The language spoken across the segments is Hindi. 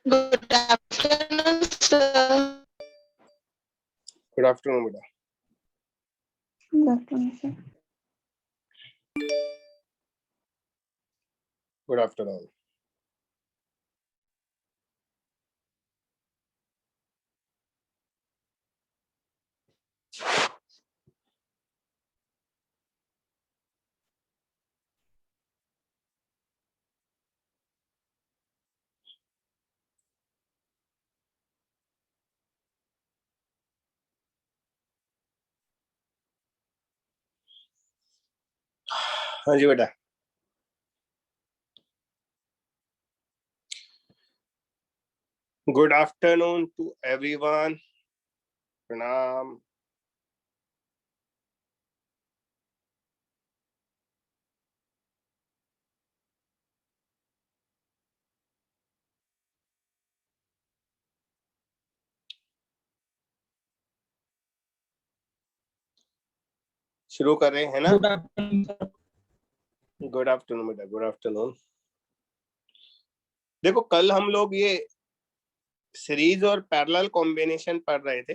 Good afternoon, sir. Good afternoon, beta. Good afternoon, sir. Good afternoon. हाँ जी बेटा. Good afternoon to everyone. प्रणाम. शुरू कर रहे हैं ना. गुड आफ्टरनून बेटा. Good afternoon. देखो कल हम लोग ये सीरीज और पैरेलल कॉम्बिनेशन पढ़ रहे थे.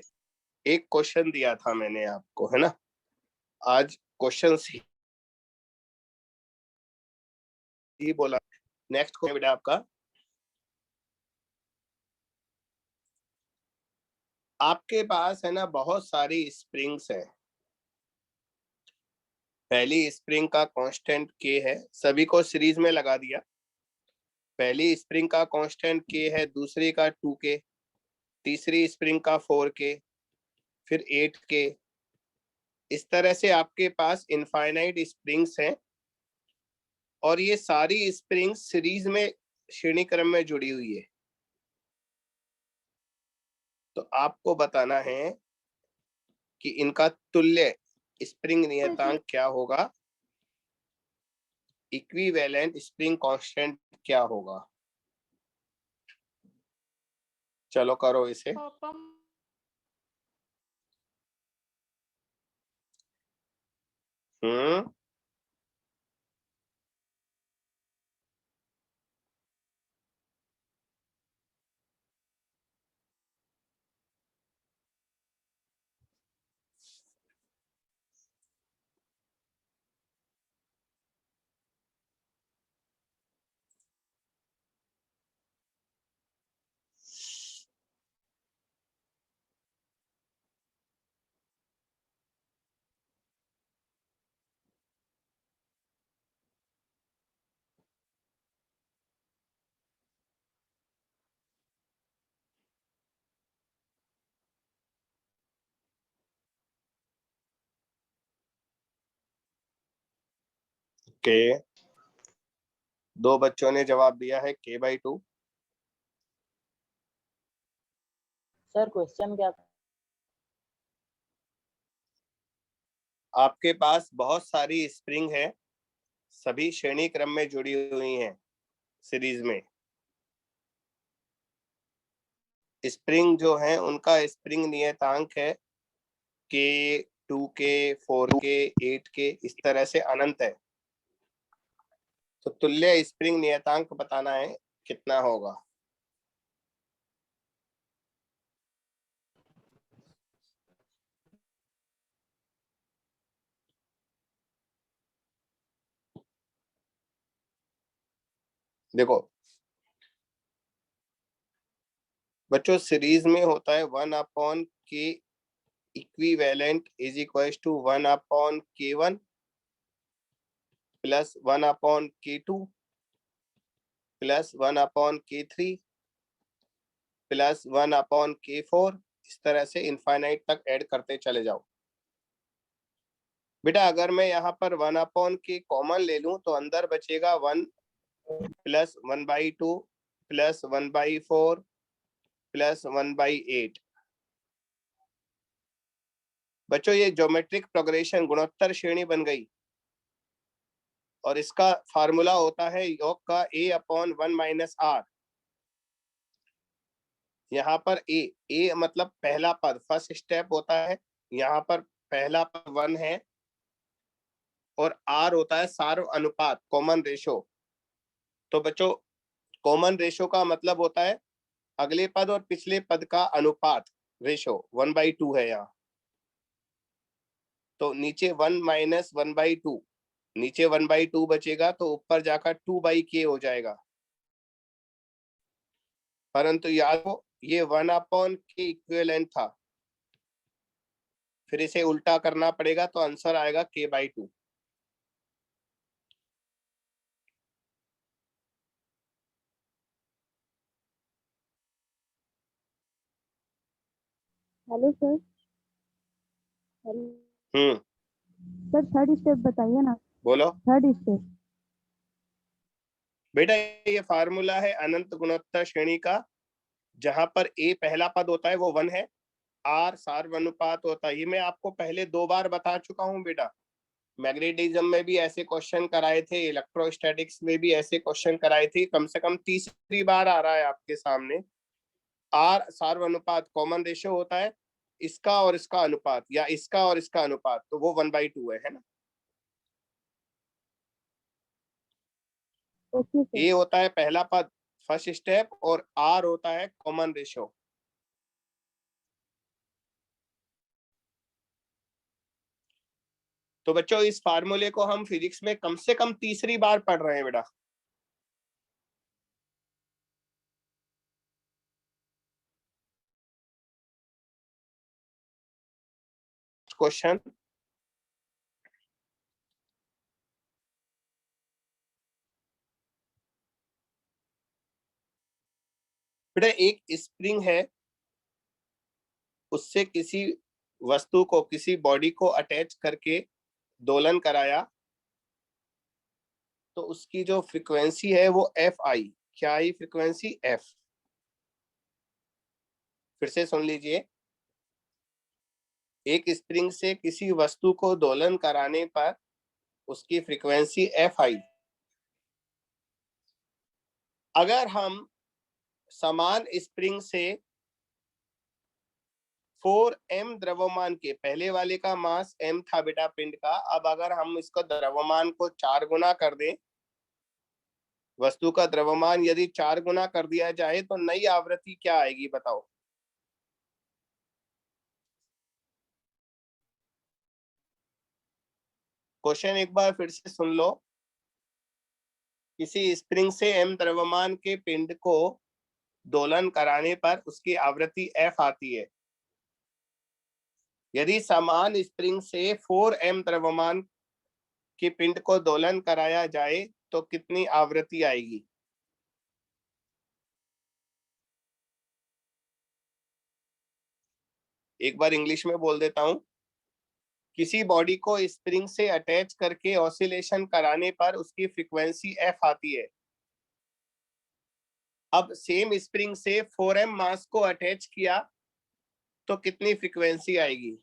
एक क्वेश्चन दिया था मैंने आपको, है ना. आज क्वेश्चन ही बोला. नेक्स्ट क्वेश्चन बेटा आपका. आपके पास है ना बहुत सारी स्प्रिंग्स हैं. पहली स्प्रिंग का कांस्टेंट के है, सभी को सीरीज में लगा दिया. पहली स्प्रिंग का कांस्टेंट के है, दूसरी का 2k, तीसरी स्प्रिंग का 4k, फिर 8k. इस तरह से आपके पास इनफाइनाइट स्प्रिंग्स हैं और ये सारी स्प्रिंग्स सीरीज में श्रेणी क्रम में जुड़ी हुई है. तो आपको बताना है कि इनका तुल्य स्प्रिंग नियतांक क्या होगा, इक्विवेलेंट स्प्रिंग कांस्टेंट क्या होगा. चलो करो इसे. के दो बच्चों ने जवाब दिया है k/2. सर क्वेश्चन क्या था? आपके पास बहुत सारी स्प्रिंग है, सभी श्रेणी क्रम में जुड़ी हुई हैं सीरीज में. स्प्रिंग जो है उनका स्प्रिंग नियतांक है k, 2k, 4k, 8k, इस तरह से अनंत है. तो तुल्य स्प्रिंग नियतांक बताना है कितना होगा. देखो बच्चों सीरीज में होता है 1/k equivalent is equal to 1/k1 plus 1/k2 plus 1/k3 plus 1/k4. इस तरह से इनफाइनाइट तक ऐड करते चले जाओ. बेटा अगर मैं यहाँ पर 1/k कॉमन ले लूं तो अंदर बचेगा 1 प्लस 1/2 प्लस 1/4 प्लस 1/8. बच्चों ये ज्योमेट्रिक प्रोग्रेशन गुणोत्तर श्रेणी बन गई और इसका फार्मूला होता है योग का a/1 - r. यहाँ पर a मतलब पहला पद, फर्स्ट स्टेप होता है. यहाँ पर पहला पद 1 है और r होता है सार्व अनुपात, कॉमन रेशो. तो बच्चों कॉमन रेशो का मतलब होता है अगले पद और पिछले पद का अनुपात रेशो 1/2 है यहाँ। तो नीचे 1 - 1/2, नीचे 1/2 बचेगा तो ऊपर जाकर 2/k हो जाएगा। परंतु याद हो ये 1/k इक्विवेलेंट था, फिर इसे उल्टा करना पड़ेगा तो आंसर आएगा k/2। Hello sir. हेलो हम्म, सर, थर्ड स्टेप बताइए ना। बोलो थर्ड स्टेप। बेटा। ये फार्मूला है अनंत गुणोत्तर श्रेणी का, जहां पर a पहला पद होता है वो 1 है, r सार्वनुपात होता है। ये मैं आपको पहले 2 बार बता चुका हूँ बेटा। मैग्नेटिज्म में भी ऐसे क्वेश्चन कराए थे, इलेक्ट्रोस्टैटिक्स में भी ऐसे क्वेश्चन कराए थे, कम से कम तीसरी बार आ रहा है आपके सामने। आर सार्वनुपात कॉमन रेशियो होता है, इसका और इसका अनुपात या इसका और इसका अनुपात, तो वो 1/2 है ना। Okay sir. ए होता है पहला पद फर्स्ट स्टेप और आर होता है कॉमन रेशियो। तो बच्चों इस फार्मूले को हम फिजिक्स में कम से कम तीसरी बार पढ़ रहे हैं बेटा। क्वेश्चन बेटा, एक स्प्रिंग है, उससे किसी वस्तु को, किसी बॉडी को अटैच करके दोलन कराया, तो उसकी जो फ्रीक्वेंसी है वो एफ आई। क्या आई फ्रीक्वेंसी? एफ। फिर से सुन लीजिए, एक स्प्रिंग से किसी वस्तु को दोलन कराने पर उसकी फ्रीक्वेंसी एफ आई। अगर हम समान स्प्रिंग से 4m द्रव्यमान के, पहले वाले का मास m था बेटा पिंड का, अब अगर हम इसको द्रव्यमान को 4 गुना कर दें, वस्तु का द्रव्यमान यदि 4 गुना कर दिया जाए तो नई आवृत्ति क्या आएगी बताओ। क्वेश्चन एक बार फिर से सुन लो। किसी स्प्रिंग से m द्रव्यमान के पिंड को दोलन कराने पर उसकी आवृत्ति f आती है। यदि समान स्प्रिंग से 4m द्रव्यमान के पिंड को दोलन कराया जाए तो कितनी आवृत्ति आएगी? एक बार इंग्लिश में बोल देता हूं। किसी बॉडी को स्प्रिंग से अटैच करके ऑसिलेशन कराने पर उसकी फ्रीक्वेंसी एफ आती है। अब सेम स्प्रिंग से 4m मास को अटैच किया तो कितनी फ्रीक्वेंसी आएगी?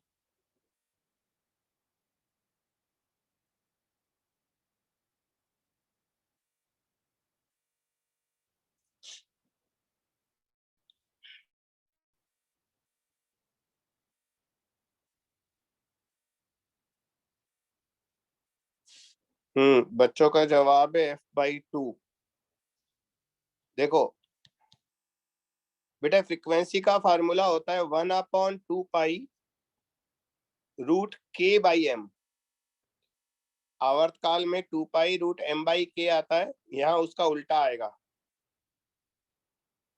बच्चों का जवाब है f/2। देखो बेटा, फ्रीक्वेंसी का फार्मूला होता है 1/2π√k/m। आवर्तकाल में 2π√m/k आता है, यहाँ उसका उल्टा आएगा।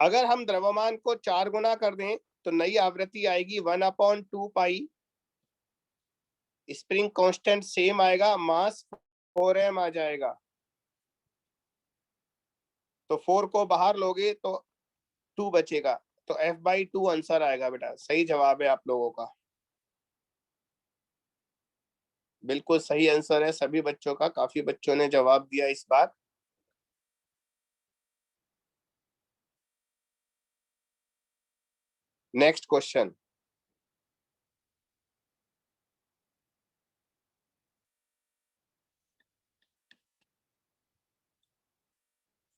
अगर हम द्रव्यमान को 4 गुना कर दें तो नई आवृत्ति आएगी 1/2π। स्प्रिंग कांस्टेंट सेम आएगा, मास 4m आ जाएगा, तो 4 को बाहर लोगे तो 2 बचेगा, तो f/2 आंसर आएगा बेटा। सही जवाब है आप लोगों का, बिल्कुल सही आंसर है सभी बच्चों का। काफी बच्चों ने जवाब दिया इस बार। Next question.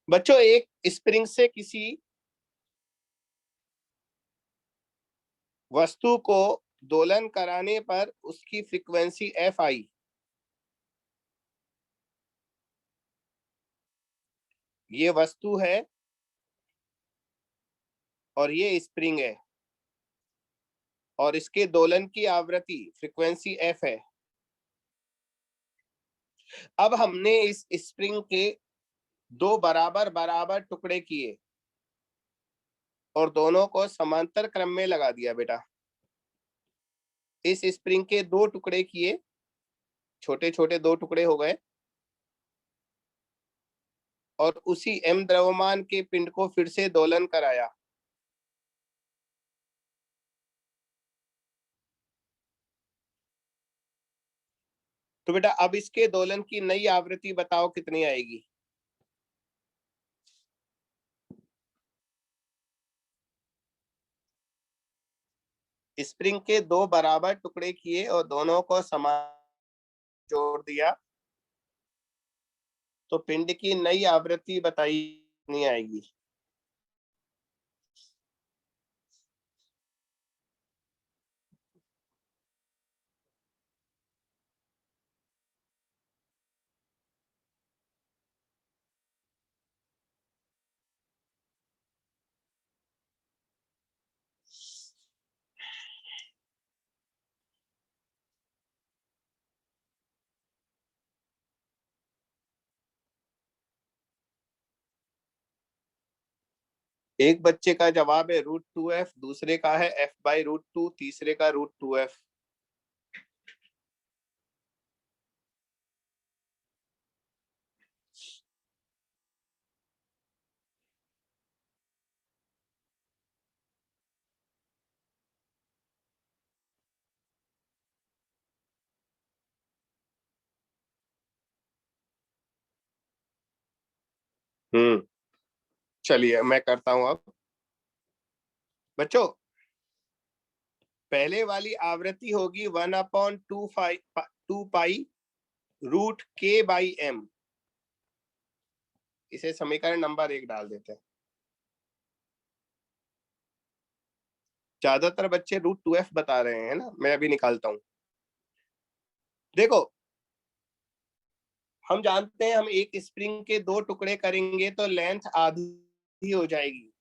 बच्चों, एक स्प्रिंग से किसी वस्तु को दोलन कराने पर उसकी फ्रीक्वेंसी एफ आई। ये वस्तु है और ये स्प्रिंग है और इसके दोलन की आवृत्ति फ्रीक्वेंसी एफ है। अब हमने इस स्प्रिंग के दो बराबर बराबर टुकड़े किए और दोनों को समांतर क्रम में लगा दिया बेटा। इस स्प्रिंग के दो टुकड़े किए, छोटे छोटे दो टुकड़े हो गए, और उसी m द्रव्यमान के पिंड को फिर से दोलन कराया। तो बेटा अब इसके दोलन की नई आवृत्ति बताओ कितनी आएगी। स्प्रिंग के दो बराबर टुकड़े किए और दोनों को समान जोड़ दिया, तो पिंड की नई आवृत्ति बताई नहीं आएगी। एक बच्चे का जवाब है √2f, दूसरे का है f/√2, तीसरे का √2f। चलिए मैं करता हूं अब। बच्चों पहले वाली आवृत्ति होगी 1/2π√k/m। इसे समीकरण नंबर 1 डाल देते हैं। ज्यादातर बच्चे √2f बता रहे हैं ना, मैं अभी निकालता हूं। देखो हम जानते हैं हम एक स्प्रिंग के दो टुकड़े करेंगे तो लेंथ आधी हो जाएगी,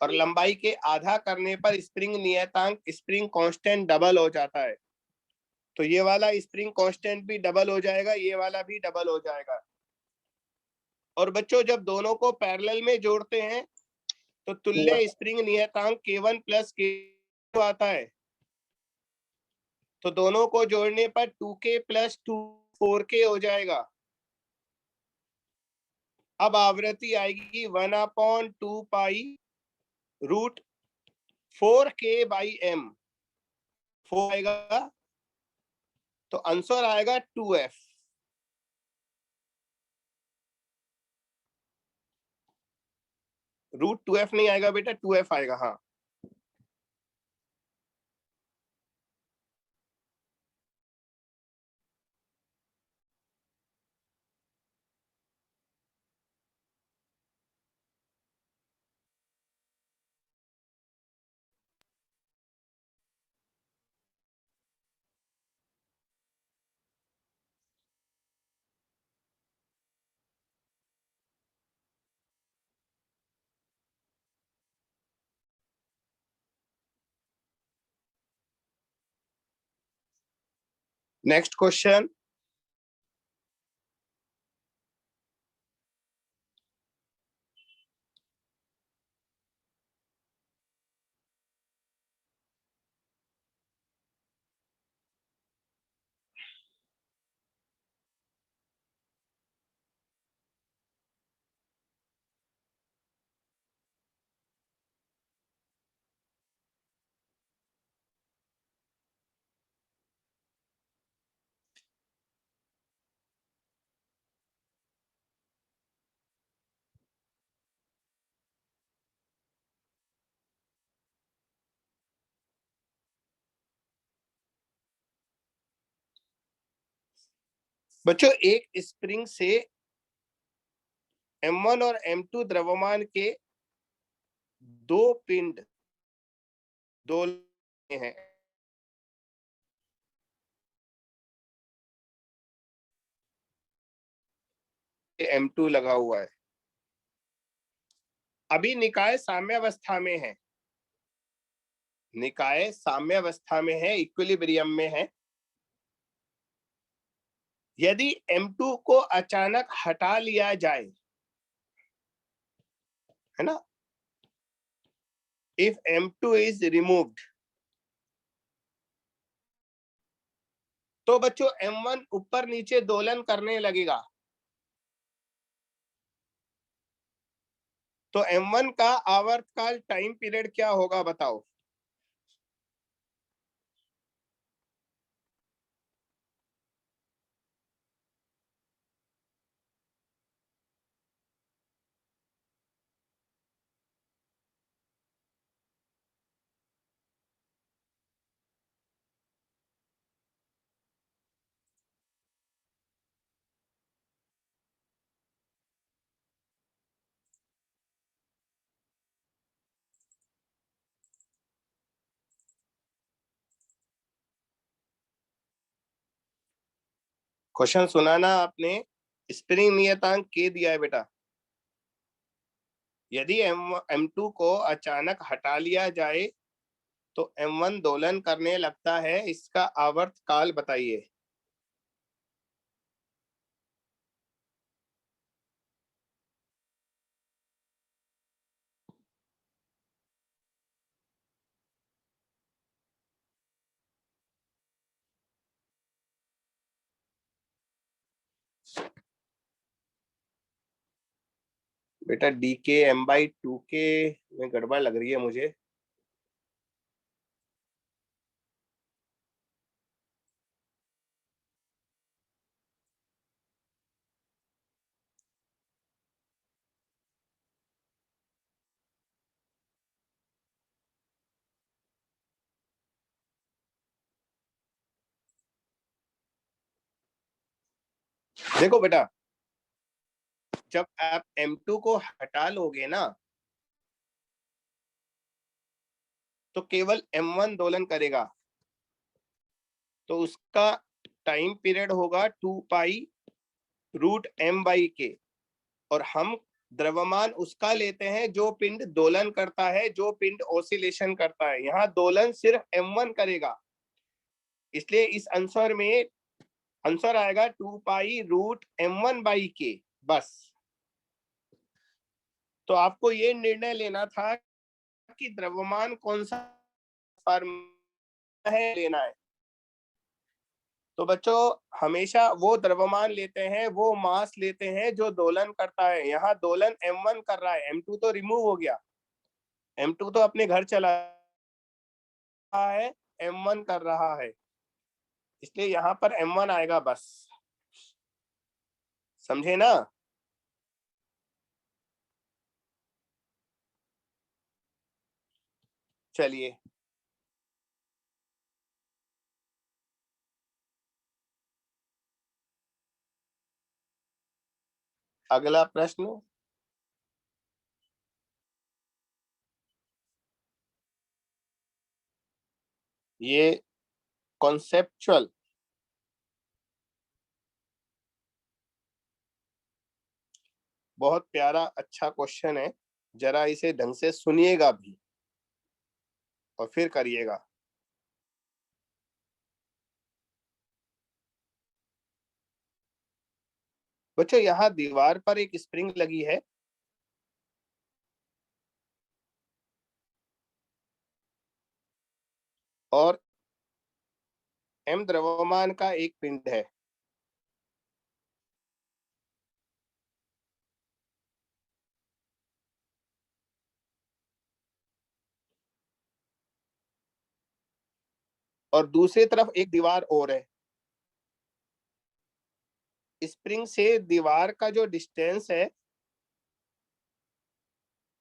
और लंबाई के आधा करने पर स्प्रिंग नियतांक स्प्रिंग कांस्टेंट डबल हो जाता है। तो ये वाला स्प्रिंग कांस्टेंट भी डबल हो जाएगा, ये वाला भी डबल हो जाएगा। और बच्चों जब दोनों को पैरेलल में जोड़ते हैं तो तुल्य स्प्रिंग नियतांक K1 + K2 आता है। तो दोनों को जोड़ने पर 2k + 2 4k हो जाएगा। अब आवृत्ति आएगी 1/2π√4k/m। 4 आएगा तो आंसर आएगा 2f। √2f नहीं आएगा बेटा, 2f आएगा। हाँ नेक्स्ट क्वेश्चन। बच्चों एक स्प्रिंग से m1 और m2 द्रव्यमान के दो पिंड दो हैं। m2 लगा हुआ है। अभी निकाय साम्यावस्था में है, निकाय साम्यावस्था में है, इक्विलिब्रियम में है। यदि M2 को अचानक हटा लिया जाए, है ना, इफ M2 इज रिमूव्ड, तो बच्चों M1 ऊपर नीचे दोलन करने लगेगा। तो M1 का आवर्तकाल टाइम पीरियड क्या होगा बताओ। क्वेश्चन सुना ना आपने, स्प्रिंग नियतांक के दिया है बेटा। यदि M2 को अचानक हटा लिया जाए तो M1 दोलन करने लगता है, इसका आवर्त काल बताइए। बेटा dk/m/2k में गड़बड़ लग रही है मुझे। देखो बेटा, जब आप M2 को हटा लोगे ना, तो केवल M1 दोलन करेगा। तो उसका टाइम पीरियड होगा 2π√m/k। और हम द्रव्यमान उसका लेते हैं जो पिंड दोलन करता है, जो पिंड ऑसिलेशन करता है। यहाँ दोलन सिर्फ M1 करेगा, इसलिए इस आंसर में आंसर आएगा 2π√m1/k बस। तो आपको ये निर्णय लेना था कि द्रव्यमान कौन सा फॉर्म है लेना है। तो बच्चों हमेशा वो द्रव्यमान लेते हैं, वो मास लेते हैं जो दोलन करता है। यहाँ दोलन M1 कर रहा है, M2 तो रिमूव हो गया, M2 तो अपने घर चला है, M1 कर रहा है, इसलिए यहाँ पर M1 आएगा बस। समझे ना। चलिए अगला प्रश्न। ये कॉन्सेप्चुअल बहुत प्यारा अच्छा क्वेश्चन है, जरा इसे ढंग से सुनिएगा भी और फिर करिएगा। बच्चों यहाँ दीवार पर एक स्प्रिंग लगी है, और M द्रव्यमान का एक पिंड है। और दूसरी तरफ एक दीवार और है। स्प्रिंग से दीवार का जो डिस्टेंस है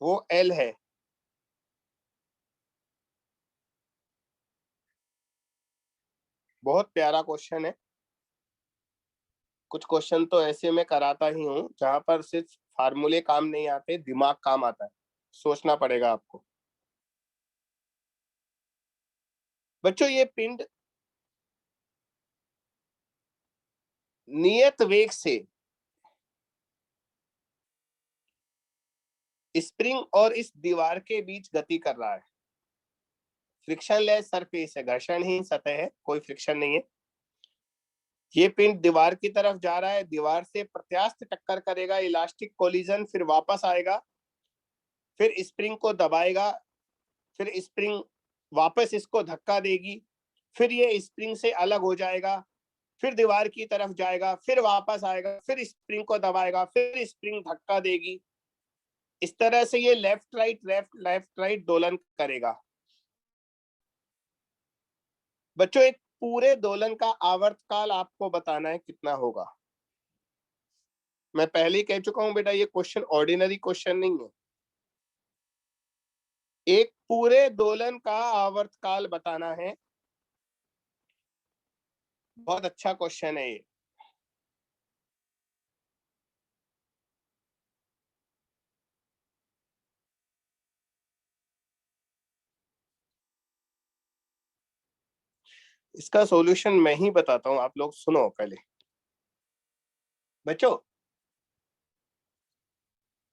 वो L है। बहुत प्यारा क्वेश्चन है। कुछ क्वेश्चन तो ऐसे मैं कराता ही हूँ जहां पर सिर्फ फार्मूले काम नहीं आते, दिमाग काम आता है, सोचना पड़ेगा आपको। बच्चों ये पिंड नियत वेग से स्प्रिंग और इस दीवार के बीच गति कर रहा है, फ्रिक्शनलेस सरफेस है, घर्षणहीन सतह है, कोई फ्रिक्शन नहीं है। ये पिंड दीवार की तरफ जा रहा है, दीवार से प्रत्यास्थ टक्कर करेगा, इलास्टिक कोलिजन, फिर वापस आएगा, फिर स्प्रिंग को दबाएगा, फिर स्प्रिंग वापस इसको धक्का देगी, फिर ये स्प्रिंग से अलग हो जाएगा, फिर दीवार की तरफ जाएगा, फिर वापस आएगा, फिर स्प्रिंग को दबाएगा, फिर स्प्रिंग धक्का देगी। इस तरह से ये लेफ्ट राइट दोलन करेगा। बच्चों एक पूरे दोलन का आवर्तकाल आपको बताना है कितना होगा। मैं पहले ही कह चुका हूं बेटा, ये क्वेश्चन ऑर्डिनरी क्वेश्चन नहीं है। एक पूरे दोलन का आवर्तकाल बताना है, बहुत अच्छा क्वेश्चन है ये। इसका सॉल्यूशन मैं ही बताता हूं, आप लोग सुनो पहले। बच्चों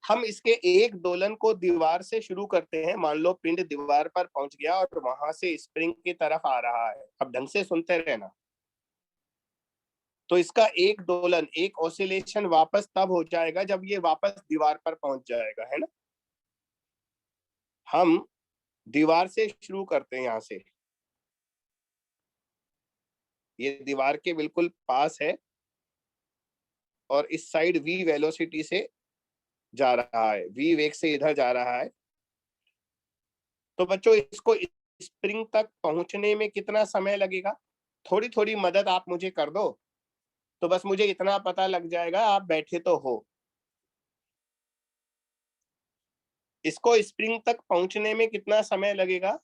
हम इसके एक दोलन को दीवार से शुरू करते हैं। मान लो पिंड दीवार पर पहुंच गया और वहां से स्प्रिंग की तरफ आ रहा है। अब ढंग से सुनते रहना। तो इसका एक दोलन, एक ऑसिलेशन वापस तब हो जाएगा जब ये वापस दीवार पर पहुंच जाएगा, है ना। हम दीवार से शुरू करते हैं, यहां से ये दीवार के बिल्कुल पास है और इस साइड v वेलोसिटी से जा रहा है, v वेग से इधर जा रहा है। तो बच्चों इसको स्प्रिंग तक पहुंचने में कितना समय लगेगा? थोड़ी थोड़ी मदद आप मुझे कर दो, तो बस मुझे इतना पता लग जाएगा, आप बैठे तो हो। इसको स्प्रिंग तक पहुंचने में कितना समय लगेगा?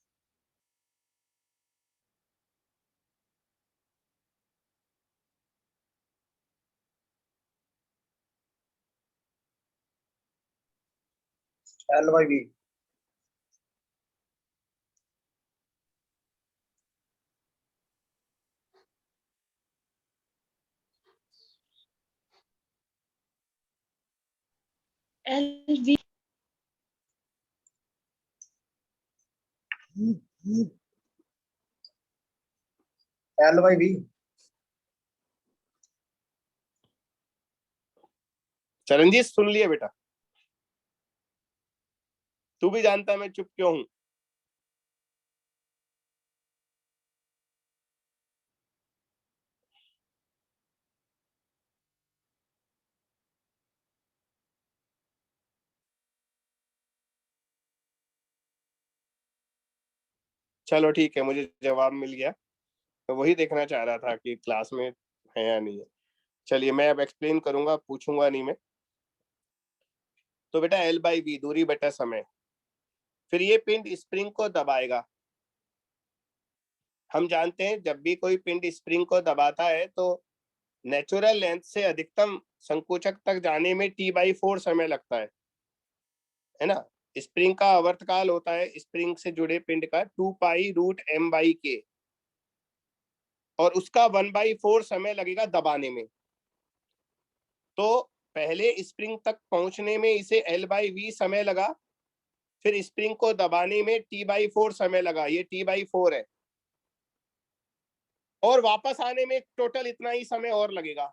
L/V. LV L/V. चरणजीत सुन लिया बेटा? तू भी जानता है मैं चुप क्यों हूं। चलो ठीक है, मुझे जवाब मिल गया। तो वही देखना चाह रहा था कि क्लास में है या नहीं है। चलिए मैं अब एक्सप्लेन करूंगा, पूछूंगा नहीं मैं। तो बेटा L/V दूरी बटा समय। फिर ये पिंड स्प्रिंग को दबाएगा। हम जानते हैं जब भी कोई पिंड स्प्रिंग को दबाता है तो नेचुरल लेंथ से अधिकतम संकोचक तक जाने में T/4 समय लगता है ना। स्प्रिंग का आवर्तकाल होता है स्प्रिंग से जुड़े पिंड का 2π√m/k, और उसका 1/4 समय लगेगा दबाने में। तो पहले स्प्रिंग तक पहुंचने में इसे L/V समय लगा, फिर स्प्रिंग को दबाने में T/4 समय लगा, ये T/4 है, और वापस आने में टोटल इतना ही समय और लगेगा।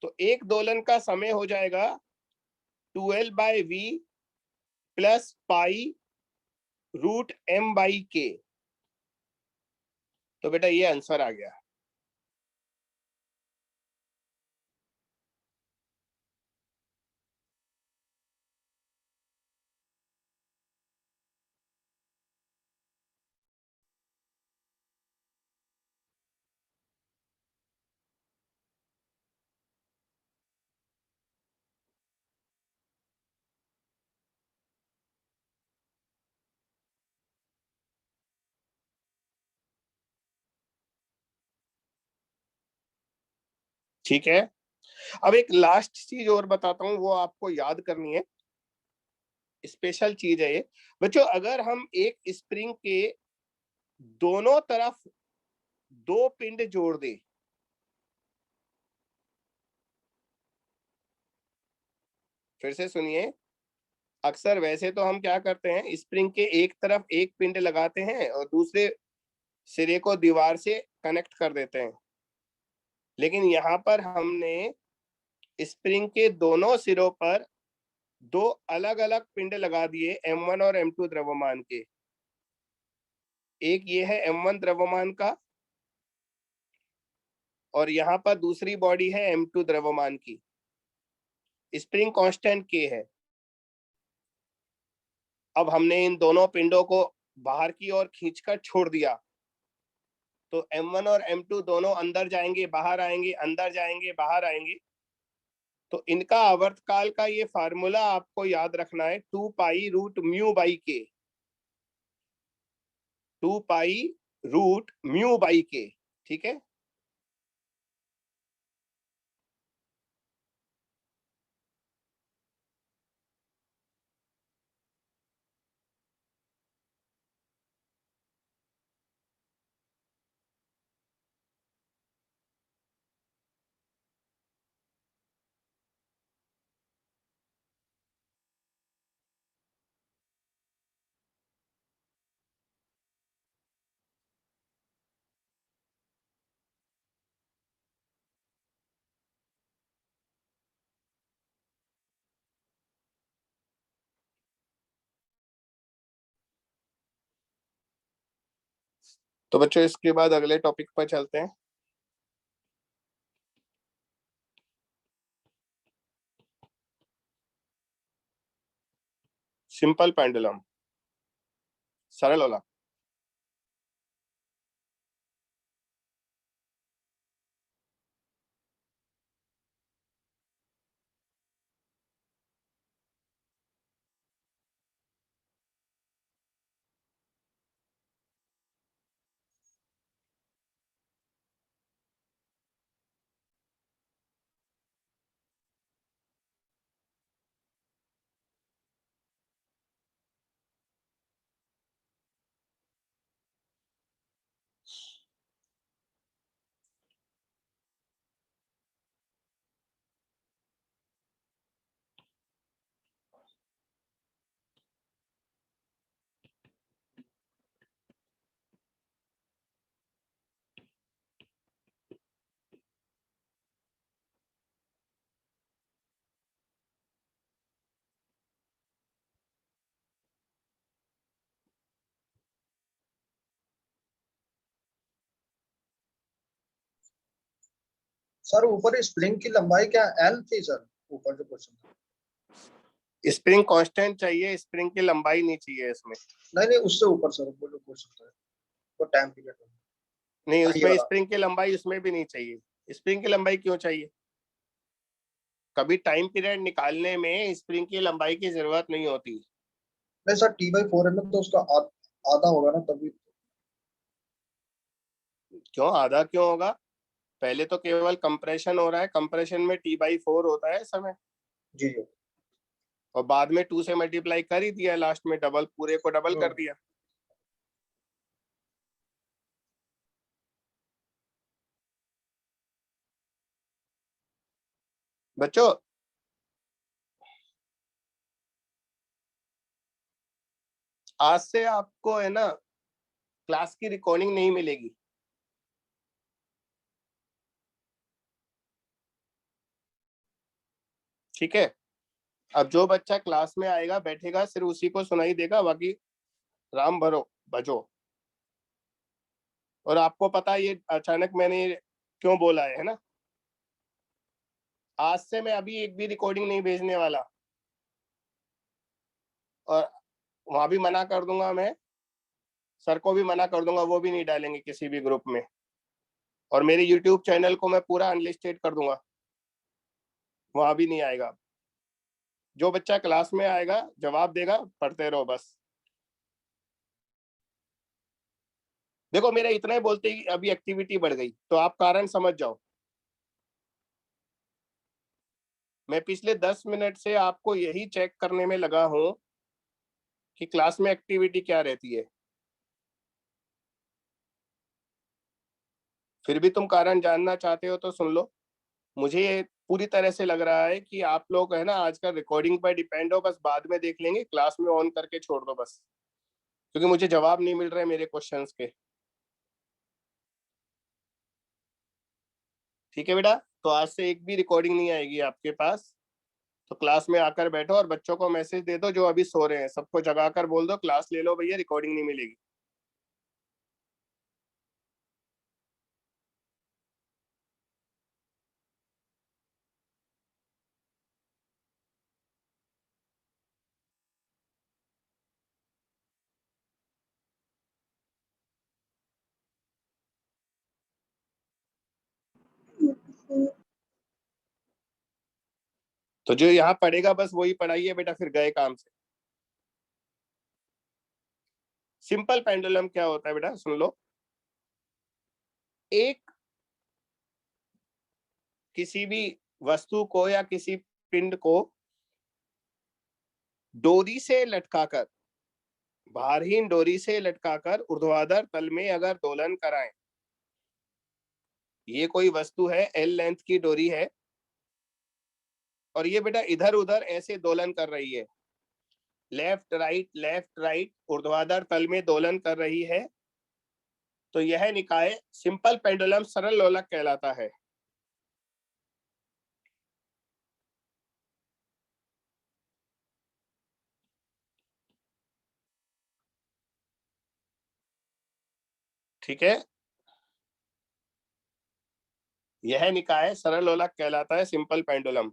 तो एक दोलन का समय हो जाएगा 12/v प्लस π√m/k। तो बेटा ये आंसर आ गया। ठीक है, अब एक लास्ट चीज और बताता हूं, वो आपको याद करनी है, स्पेशल चीज है ये। बच्चों अगर हम एक स्प्रिंग के दोनों तरफ दो पिंड जोड़ दे, फिर से सुनिए, अक्सर वैसे तो हम क्या करते हैं, स्प्रिंग के एक तरफ एक पिंड लगाते हैं और दूसरे सिरे को दीवार से कनेक्ट कर देते हैं, लेकिन यहाँ पर हमने स्प्रिंग के दोनों सिरों पर दो अलग अलग पिंड लगा दिए M1 और M2 द्रव्यमान के। एक ये है M1 द्रव्यमान का और यहाँ पर दूसरी बॉडी है M2 द्रव्यमान की। स्प्रिंग कांस्टेंट K है। अब हमने इन दोनों पिंडों को बाहर की ओर खींचकर छोड़ दिया, तो M1 और M2 दोनों अंदर जाएंगे बाहर आएंगे, अंदर जाएंगे बाहर आएंगे। तो इनका आवर्तकाल का ये फार्मूला आपको याद रखना है, 2 पाई रूट म्यू बाई के। 2 पाई रूट म्यू बाई के, ठीक है। तो बच्चों इसके बाद अगले टॉपिक पर चलते हैं। सिंपल पेंडुलम, सरल वाला। सर ऊपर स्प्रिंग की लंबाई क्या एल थी सर? ऊपर जो क्वेश्चन था, स्प्रिंग कांस्टेंट चाहिए, स्प्रिंग की लंबाई नहीं चाहिए इसमें। नहीं नहीं उससे ऊपर सर, ऊपर जो क्वेश्चन था वो टाइम पीरियड नहीं, ये उसमें वाला। स्प्रिंग की लंबाई उसमें भी नहीं चाहिए। स्प्रिंग की लंबाई क्यों चाहिए? कभी टाइम पीरियड निकालने में स्प्रिंग की लंबाई की जरूरत नहीं होती। नहीं सर, T/4 है ना, तो उसका आधा होगा ना तभी। क्यों आधा क्यों होगा? पहले तो केवल कंप्रेशन हो रहा है, कंप्रेशन में T/4 होता है समय, जी जी। और बाद में 2 से मल्टीप्लाई कर ही दिया, लास्ट में डबल, पूरे को डबल कर दिया। बच्चों आज से आपको है ना क्लास की रिकॉर्डिंग नहीं मिलेगी। ठीक है, अब जो बच्चा क्लास में आएगा बैठेगा सिर्फ उसी को सुनाई देगा, बाकी राम भरो भजो। और आपको पता है ये अचानक मैंने क्यों बोला है ना? आज से मैं अभी एक भी रिकॉर्डिंग नहीं भेजने वाला, और वहां भी मना कर दूंगा, मैं सर को भी मना कर दूंगा, वो भी नहीं डालेंगे किसी भी ग्रुप में। और मेरे YouTube चैनल को मैं पूरा अनलिस्टेड कर दूंगा, वहां भी नहीं आएगा। जो बच्चा क्लास में आएगा जवाब देगा, पढ़ते रहो बस। देखो मेरा इतना ही बोलते ही अभी एक्टिविटी बढ़ गई, तो आप कारण समझ जाओ। मैं पिछले 10 मिनट से आपको यही चेक करने में लगा हूं कि क्लास में एक्टिविटी क्या रहती है। फिर भी तुम कारण जानना चाहते हो तो सुन लो। मुझे ये पूरी तरह से लग रहा है कि आप लोग है ना आजकल रिकॉर्डिंग पर डिपेंड हो, बस बाद में देख लेंगे, क्लास में ऑन करके छोड़ दो बस, क्योंकि मुझे जवाब नहीं मिल रहे मेरे क्वेश्चंस के। ठीक है बेटा, तो आज से एक भी रिकॉर्डिंग नहीं आएगी आपके पास। तो क्लास में आकर बैठो और बच्चों को मैसेज दे दो जो अभी सो रहे हैं, सबको जगाकर बोल दो क्लास ले लो भैया, रिकॉर्डिंग नहीं मिलेगी। तो जो यहाँ पढ़ेगा बस वही पढ़ाइए बेटा, फिर गए काम से। सिंपल पेंडुलम क्या होता है बेटा, सुन लो। एक किसी भी वस्तु को या किसी पिंड को डोरी से लटकाकर, भारहीन डोरी से लटकाकर ऊर्ध्वाधर तल में अगर दोलन कराएं, ये कोई वस्तु है, एल लेंथ की डोरी है, और ये बेटा इधर उधर ऐसे दोलन कर रही है, लेफ्ट राइट ऊर्ध्वाधर तल में दोलन कर रही है, तो यह निकाय सिंपल पेंडुलम सरल लोलक कहलाता है। ठीक है, यह निकाय सरल लोलक कहलाता है, सिंपल पेंडुलम।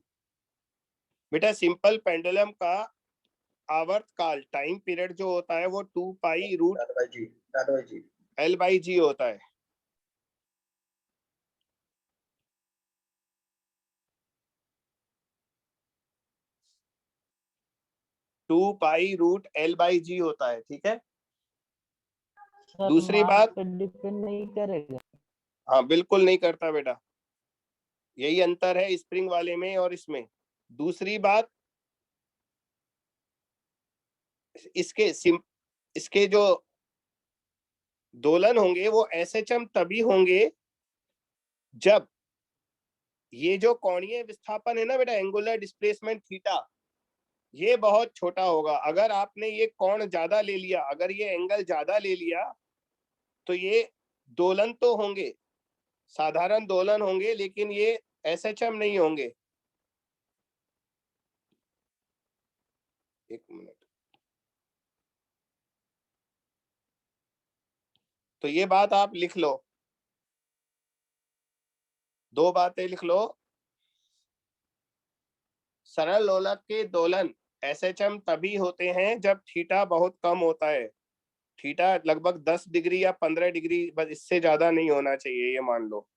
बेटा सिंपल पेंडुलम का आवर्त काल, टाइम पीरियड जो होता है वो 2 pi root L by G होता है। Two pi root L by G होता है, ठीक है। सर दूसरी मास बात, पे डिपेंड नहीं करेगा। हाँ बिल्कुल नहीं करता बेटा, यही अंतर है स्प्रिंग वाले में और इसमें। दूसरी बात, इसके जो दोलन होंगे वो एसएचएम तभी होंगे जब ये जो कोणीय विस्थापन है ना बेटा, एंगुलर डिस्प्लेसमेंट थीटा, ये बहुत छोटा होगा। अगर आपने ये कोण ज्यादा ले लिया, अगर ये एंगल ज्यादा ले लिया, तो ये दोलन तो होंगे, साधारण दोलन होंगे, लेकिन ये एसएचएम नहीं होंगे। एक मिनट, तो ये बात आप लिख लो, दो बातें लिख लो। सरल लोलक के दोलन एसएचएम तभी होते हैं जब थीटा बहुत कम होता है, थीटा लगभग 10 डिग्री या 15 डिग्री, बस इससे ज्यादा नहीं होना चाहिए, ये मान लो।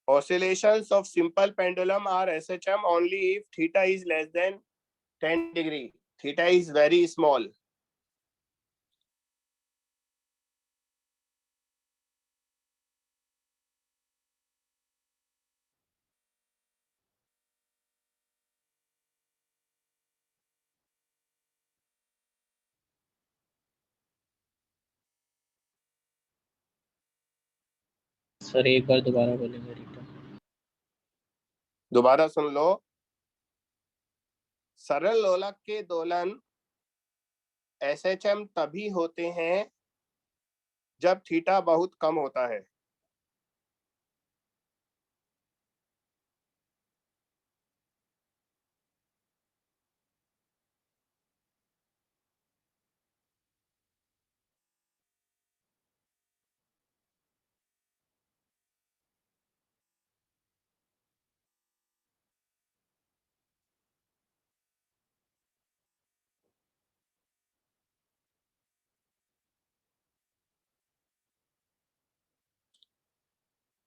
Oscillations of simple pendulum are SHM only if theta is less than 10 degree. Theta is very small. Sir एक बार दोबारा बोलेंगे रिटर्न। दोबारा सुन लो, सरल लोलक के दोलन SHM तभी होते हैं जब थीटा बहुत कम होता है।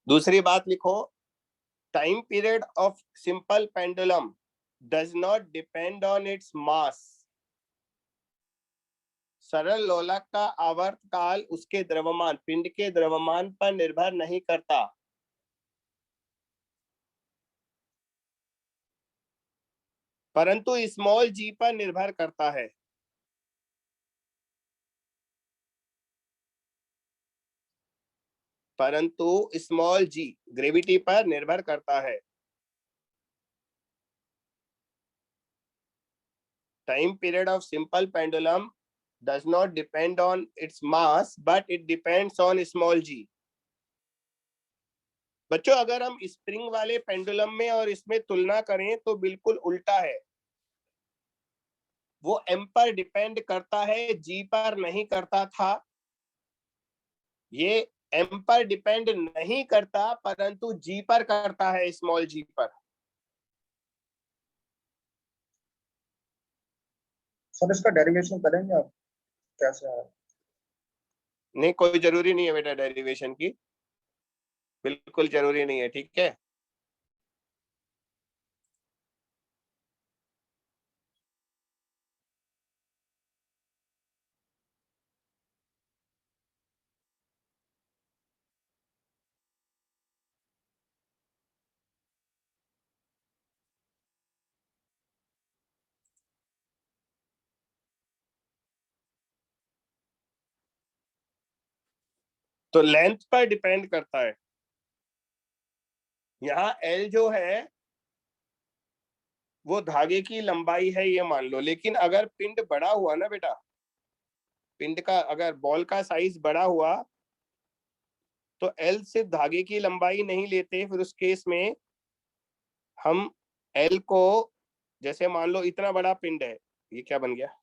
दूसरी बात लिखो, time period of simple pendulum does not depend on its mass. सरल लोलक का आवर्त काल उसके द्रव्यमान, पिंड के द्रव्यमान पर निर्भर नहीं करता, परंतु स्मॉल जी पर निर्भर करता है। परंतु स्मॉल जी ग्रेविटी पर निर्भर करता है। Time period of simple pendulum does not depend on its mass but it depends on small g। बच्चों अगर हम स्प्रिंग वाले पेंडुलम में और इसमें तुलना करें तो बिल्कुल उल्टा है। वो m पर डिपेंड करता है, g पर नहीं करता था। ये m पर डिपेंड नहीं करता परंतु g पर करता है, स्मॉल g पर। सर इसका डेरिवेशन करेंगे आप कैसे है? नहीं कोई जरूरी नहीं है बेटा डेरिवेशन की, बिल्कुल जरूरी नहीं है, ठीक है। तो लेंथ पर डिपेंड करता है। यहाँ L जो है वो धागे की लंबाई है ये मान लो, लेकिन अगर पिंड बड़ा हुआ ना बेटा, पिंड का अगर बॉल का साइज बड़ा हुआ तो L से धागे की लंबाई नहीं लेते। फिर उस केस में हम L को, जैसे मान लो इतना बड़ा पिंड है, ये क्या बन गया,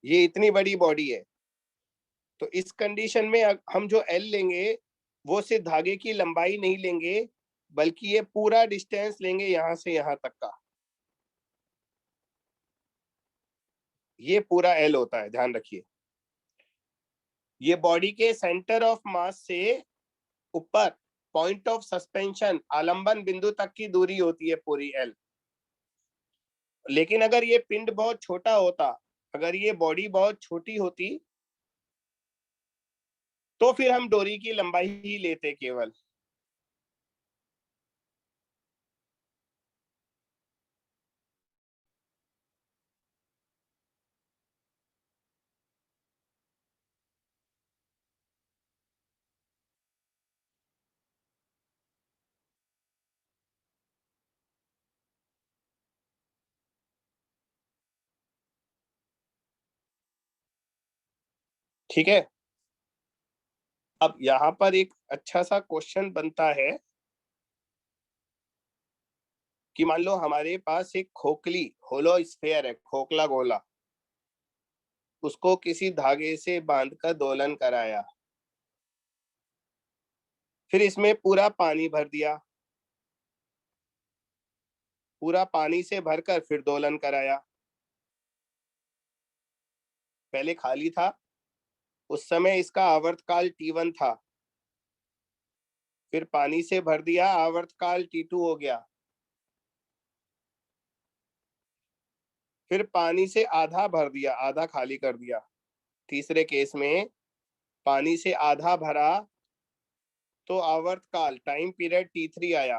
ये इतनी बड़ी बॉडी है, तो इस कंडीशन में हम जो L लेंगे वो सिर्फ धागे की लंबाई नहीं लेंगे बल्कि ये पूरा डिस्टेंस लेंगे यहां से यहां तक का, ये पूरा L होता है, ध्यान रखिए। ये बॉडी के सेंटर ऑफ मास से ऊपर पॉइंट ऑफ सस्पेंशन आलंबन बिंदु तक की दूरी होती है पूरी L। लेकिन अगर ये पिंड बहुत छोटा होता, अगर ये बॉडी बहुत छोटी होती तो फिर हम डोरी की लंबाई ही लेते केवल। ठीक है। अब यहाँ पर एक अच्छा सा क्वेश्चन बनता है कि मान लो हमारे पास एक खोखली होलो स्फीयर है, खोखला गोला, उसको किसी धागे से बांधकर दोलन कराया, फिर इसमें पूरा पानी भर दिया, पूरा पानी से भरकर फिर दोलन कराया। पहले खाली था, उस समय इसका आवर्तकाल T1 था, फिर पानी से भर दिया, आवर्तकाल T2 हो गया, फिर पानी से आधा भर दिया, आधा खाली कर दिया। तीसरे केस में पानी से आधा भरा तो आवर्तकाल टाइम पीरियड T3 आया।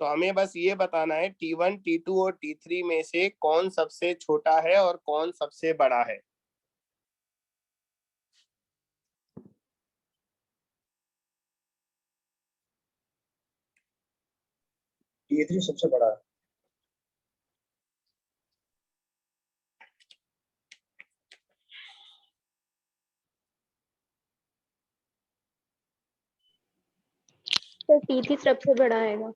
तो हमें बस ये बताना है T1, T2 और T3 में से कौन सबसे छोटा है और कौन सबसे बड़ा है। T3 सबसे बड़ा है। सर T3 सबसे बड़ा आएगा।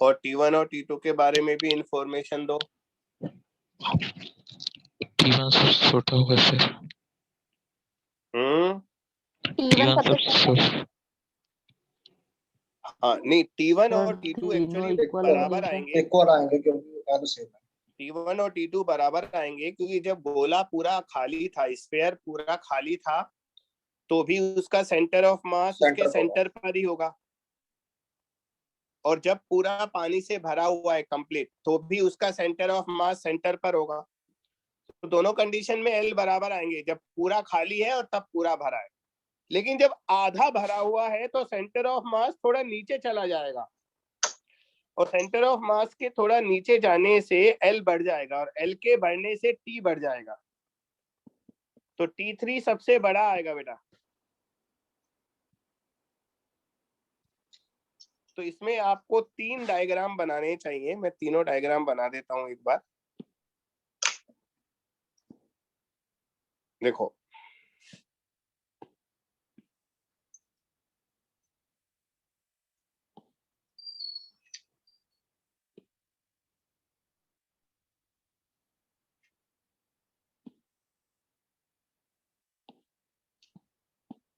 और T1 और T2 के बारे में भी इंफॉर्मेशन दो। T1 सबसे छोटा होगा सर। T1 सबसे छोटा। हाँ नहीं, T1 और सर, T2 तीनों एक्चुअली equal बराबर होंगे क्या? आएंगे। इक्वल आएंगे क्योंकि L सेम है। T1 और T2 बराबर आएंगे क्योंकि जब गोला पूरा खाली था, स्फीयर पूरा खाली था, तो भी उसका सेंटर ऑफ मास उसके सेंटर पर ही होगा। और जब पूरा पानी से भरा हुआ है कंप्लीट, तो भी उसका सेंटर ऑफ मास सेंटर पर होगा। तो दोनों कंडीशन में L बराबर आएंगे, जब पूरा खाली है और तब पूरा भरा है। लेकिन जब आधा भरा हुआ है तो सेंटर ऑफ मास थोड़ा नीचे चला जाएगा और सेंटर ऑफ मास के थोड़ा नीचे जाने से एल बढ़ जाएगा और एल के बढ़ने से टी बढ़ जाएगा, तो T3 सबसे बड़ा आएगा बेटा। तो इसमें आपको 3 डायग्राम बनाने चाहिए, मैं तीनों डायग्राम बना देता हूं एक बार। देखो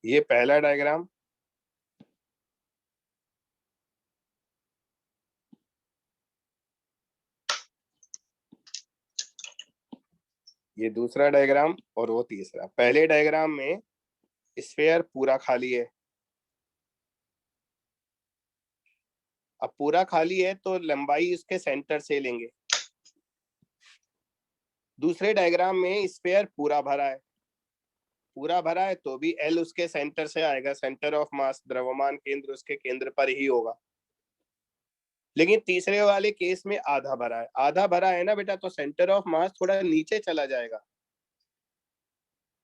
ये पहला डायग्राम, ये दूसरा डायग्राम और वो तीसरा। पहले डायग्राम में स्फीयर पूरा खाली है, अब पूरा खाली है तो लंबाई इसके सेंटर से लेंगे। दूसरे डायग्राम में स्फीयर पूरा भरा है, पूरा भरा है तो भी एल उसके सेंटर से आएगा, सेंटर ऑफ मास द्रव्यमान केंद्र उसके केंद्र पर ही होगा। लेकिन तीसरे वाले केस में आधा भरा है, आधा भरा है ना बेटा, तो सेंटर ऑफ मास थोड़ा नीचे चला जाएगा,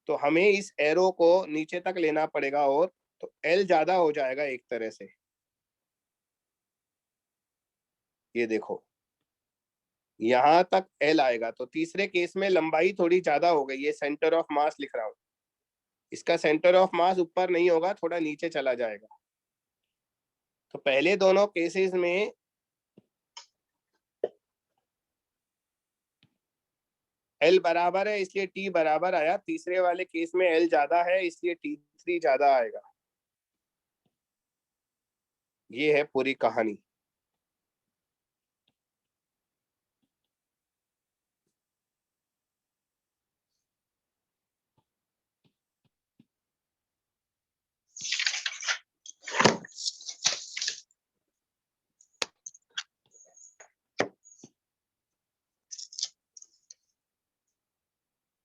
तो हमें इस एरो को नीचे तक लेना पड़ेगा और तो एल ज्यादा हो जाएगा एक तरह से। ये देखो यहां तक एल आएगा, तो तीसरे केस में लंबाई थोड़ी ज्यादा हो गई, ये सेंटर ऑफ मास लिख रहा हूं, इसका सेंटर ऑफ मास ऊपर नहीं होगा, थोड़ा नीचे चला जाएगा। तो पहले दोनों केसेस में एल बराबर है इसलिए टी बराबर आया, तीसरे वाले केस में एल ज्यादा है इसलिए T3 ज्यादा आएगा। ये है पूरी कहानी।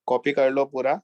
कॉपी कर लो पूरा।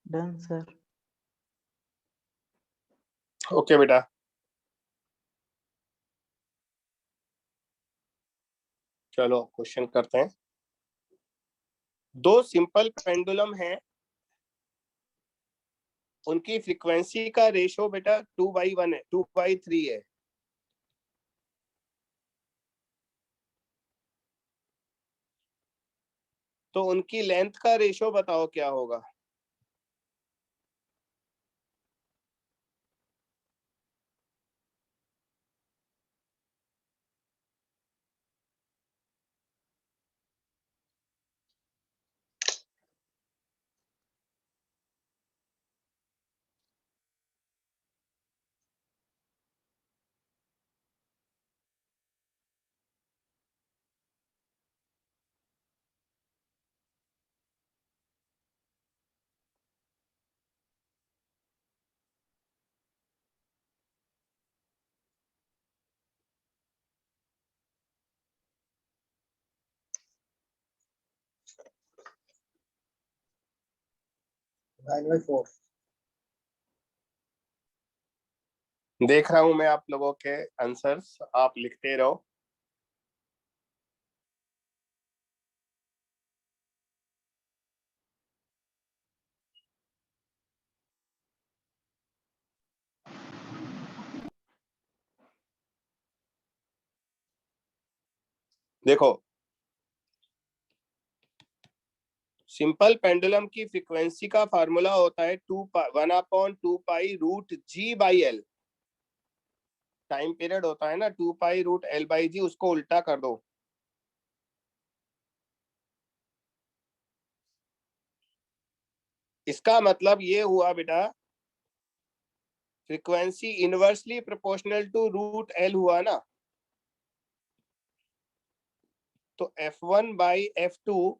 Done sir. ओके बेटा, चलो क्वेश्चन करते हैं। दो सिंपल पेंडुलम हैं, उनकी फ्रीक्वेंसी का रेशो बेटा 2/1 है, 2/3 है। तो उनकी लेंथ का रेशो बताओ क्या होगा। Nine by four. देख रहा हूं मैं आप लोगों के आंसर्स, आप लिखते रहो। देखो, सिंपल पेंडुलम की फ्रीक्वेंसी का फार्मूला होता है 1/2 पाई √G/L। टाइम पीरियड होता है ना 2 पाई √L/G, उसको उल्टा कर दो। इसका मतलब ये हुआ बेटा, frequency inversely proportional to √L हुआ ना, तो F1/F2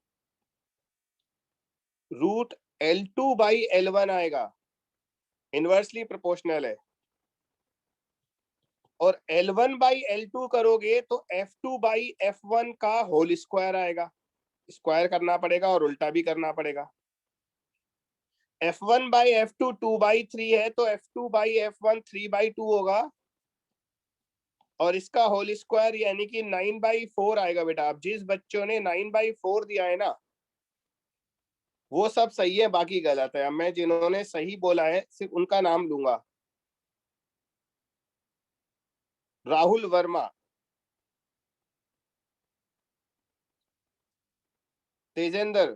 √L2/L1 आएगा, इनवर्सली प्रोपोर्शनल है। और L1/L2 करोगे तो F2/F1 का होल स्क्वायर आएगा, स्क्वायर करना पड़ेगा और उल्टा भी करना पड़ेगा। F1/F2 2/3 है तो F2/F1 3/2 होगा, और इसका होल स्क्वायर यानी कि 9/4 आएगा बेटा। अब जिस बच्चों ने 9/4 दिया है ना, वो सब सही है, बाकी गलत है। अब मैं जिन्होंने सही बोला है सिर्फ उनका नाम लूंगा। राहुल वर्मा, तेजेंद्र,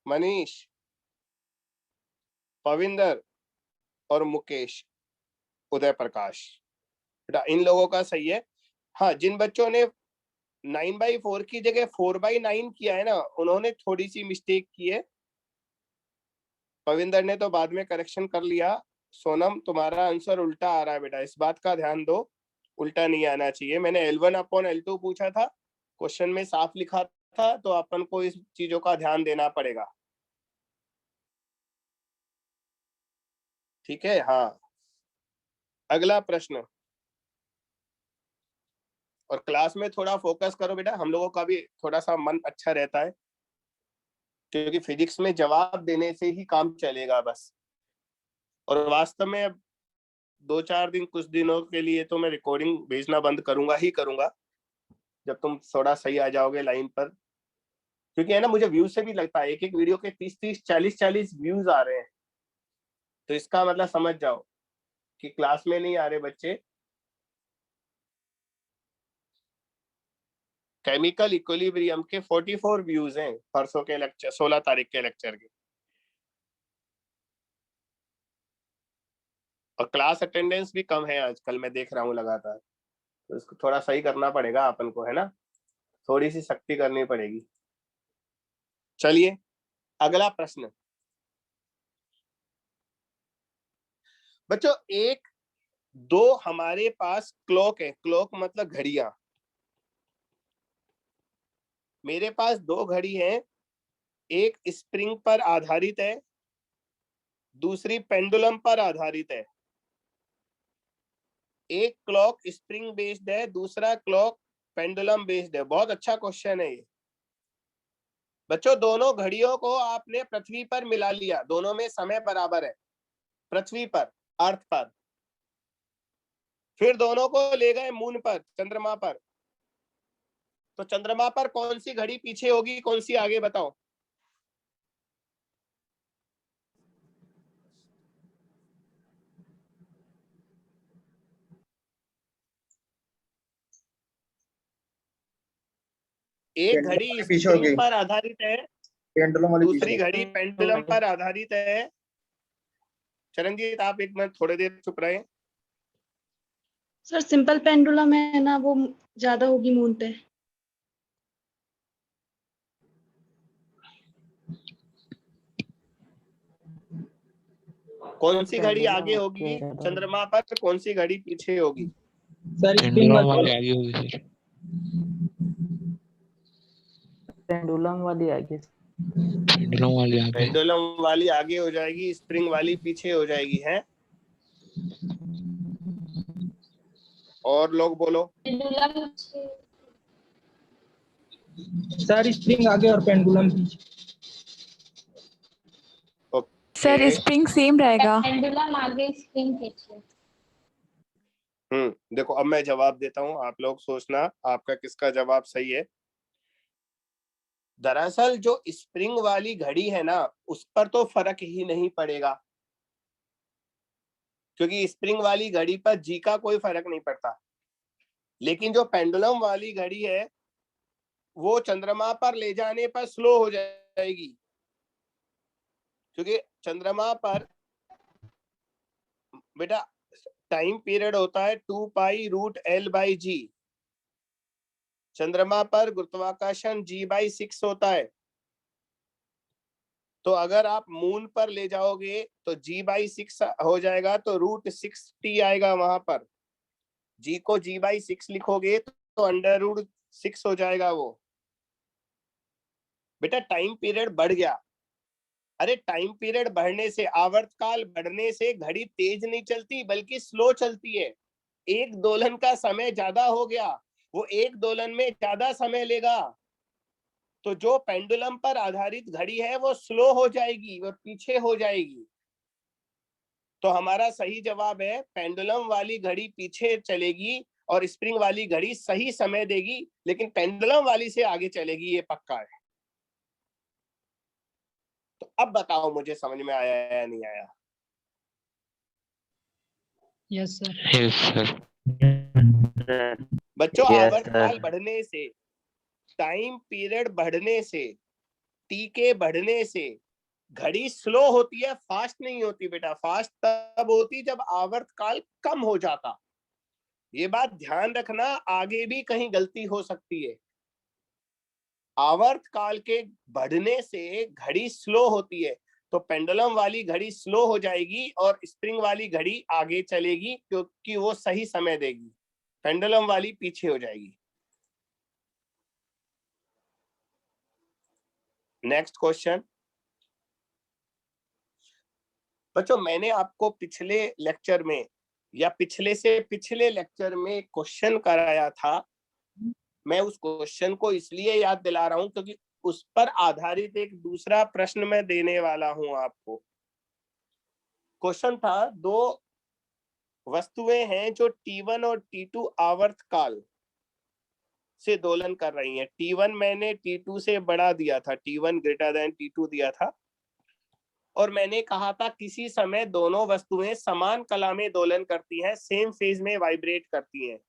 मनीष, पविंदर और मुकेश, उदय प्रकाश, बेटा इन लोगों का सही है। हाँ, जिन बच्चों ने 9/4 की जगह 4/9 किया है ना, उन्होंने थोड़ी सी मिस्टेक की है। पविंदर ने तो बाद में करेक्शन कर लिया। सोनम, तुम्हारा आंसर उल्टा आ रहा है बेटा, इस बात का ध्यान दो, उल्टा नहीं आना चाहिए। मैंने L1/L2 पूछा था, क्वेश्चन में साफ लिखा था, तो अपन को इस चीजों का ध्यान देना पड़ेगा। ठीक है, हाँ। अगला प्रश्न, और क्लास में थोड़ा फोकस करो बेटा, हम लोगों का भी थोड़ा सा मन अच्छा रहता है, क्योंकि फिजिक्स में जवाब देने से ही काम चलेगा बस। और वास्तव में अब 2-4 दिन, कुछ दिनों के लिए तो मैं रिकॉर्डिंग भेजना बंद करूंगा ही करूंगा, जब तुम थोड़ा सही आ जाओगे लाइन पर। क्योंकि है ना, मुझे व्यूज से भी लगता है, एक एक वीडियो के 30-30, 40-40 व्यूज आ रहे हैं, तो इसका मतलब समझ जाओ कि क्लास में नहीं आ रहे बच्चे। केमिकल इक्विलिब्रियम के 44 व्यूज हैं परसों के लेक्चर, 16 तारीख के लेक्चर के। और क्लास अटेंडेंस भी कम है आजकल, मैं देख रहा हूँ लगातार, तो इसको थोड़ा सही करना पड़ेगा अपन को, है ना, थोड़ी सी सख्ती करनी पड़ेगी। चलिए अगला प्रश्न बच्चों, एक दो हमारे पास क्लॉक है, क्लॉक मतलब घड़ियां। मेरे पास 2 घड़ी हैं, एक स्प्रिंग पर आधारित है, दूसरी पेंडुलम पर आधारित है। एक क्लॉक स्प्रिंग बेस्ड है, दूसरा क्लॉक पेंडुलम बेस्ड है। बहुत अच्छा क्वेश्चन है ये बच्चों। दोनों घड़ियों को आपने पृथ्वी पर मिला लिया, दोनों में समय बराबर है, पृथ्वी पर, अर्थ पर। फिर दोनों को ले गए मून पर, चंद्रमा पर। तो चंद्रमा पर कौन सी घड़ी पीछे होगी, कौन सी आगे, बताओ। एक पेंडुलम घड़ी वाली पीछे स्प्रिंग होगी, पर आधारित है, पेंडुलम वाली दूसरी पीछे। घड़ी पेंडुलम पर आधारित है। चरणजीत, आप एक मिनट थोड़ी देर चुप रहे। सर सिंपल पेंडुलम है ना, वो ज्यादा होगी मून पे। कौन सी घड़ी आगे होगी चंद्रमा पर, कौन सी घड़ी पीछे होगी? पेंडुलम वाली आगे होगी सर। पेंडुलम वाली आगे। पेंडुलम वाली आगे। पेंडुलम वाली आगे हो जाएगी, स्प्रिंग वाली पीछे हो जाएगी, है? और लोग बोलो। सर स्प्रिंग आगे और पेंडुलम पीछे। सर स्प्रिंग सेम रहेगा। पेंडुलम आगे स्प्रिंग पीछे। देखो अब मैं जवाब देता हूँ, आप लोग सोचना आपका किसका जवाब सही है। दरअसल जो स्प्रिंग वाली घड़ी है ना, उस पर तो फर्क ही नहीं पड़ेगा, क्योंकि स्प्रिंग वाली घड़ी पर जी का कोई फर्क नहीं पड़ता। लेकिन जो पेंडुलम वाली घड़ी है वो चंद्रमा पर ले जाने पर स्लो हो जाएगी, क्योंकि चंद्रमा पर बेटा टाइम पीरियड होता है 2π√L/g। चंद्रमा पर गुरुत्वाकर्षण g/6 होता है। तो अगर आप मून पर ले जाओगे तो g/6 हो जाएगा, तो √6t आएगा वहां पर। g को g/6 लिखोगे तो √6 हो जाएगा वो। बेटा टाइम पीरियड बढ़ गया। अरे टाइम पीरियड बढ़ने से, आवर्तकाल बढ़ने से घड़ी तेज नहीं चलती बल्कि स्लो चलती है। एक दोलन का समय ज्यादा हो गया, वो एक दोलन में ज्यादा समय लेगा, तो जो पेंडुलम पर आधारित घड़ी है वो स्लो हो जाएगी, वो पीछे हो जाएगी। तो हमारा सही जवाब है पेंडुलम वाली घड़ी पीछे चलेगी और स्प्रिंग वाली घड़ी सही समय देगी, लेकिन पेंडुलम वाली से आगे चलेगी, ये पक्का है। तो अब बताओ मुझे समझ में आया या नहीं आया? Yes sir. Yes sir. बच्चों Yes, आवर्तकाल sir. बढ़ने से, टाइम पीरियड बढ़ने से, टी के बढ़ने से घड़ी स्लो होती है, फास्ट नहीं होती बेटा। फास्ट तब होती जब आवर्तकाल कम हो जाता। ये बात ध्यान रखना, आगे भी कहीं गलती हो सकती है। आवर्तकाल के बढ़ने से घड़ी स्लो होती है, तो पेंडुलम वाली घड़ी स्लो हो जाएगी और स्प्रिंग वाली घड़ी आगे चलेगी, क्योंकि वो सही समय देगी। पेंडुलम वाली पीछे हो जाएगी। Next question. बच्चों मैंने आपको पिछले लेक्चर में या पिछले से पिछले लेक्चर में क्वेश्चन कराया था। मैं उस क्वेश्चन को इसलिए याद दिला रहा हूं क्योंकि उस पर आधारित एक दूसरा प्रश्न मैं देने वाला हूं आपको। क्वेश्चन था, दो वस्तुएं हैं जो T1 और T2 आवर्तकाल से दोलन कर रही हैं। T1 मैंने T2 से बड़ा दिया था, T1 ग्रेटर देन T2 दिया था, और मैंने कहा था किसी समय दोनों वस्तुएं समान कला में दोलन करती हैं, सेम फेज में वाइब्रेट करती हैं।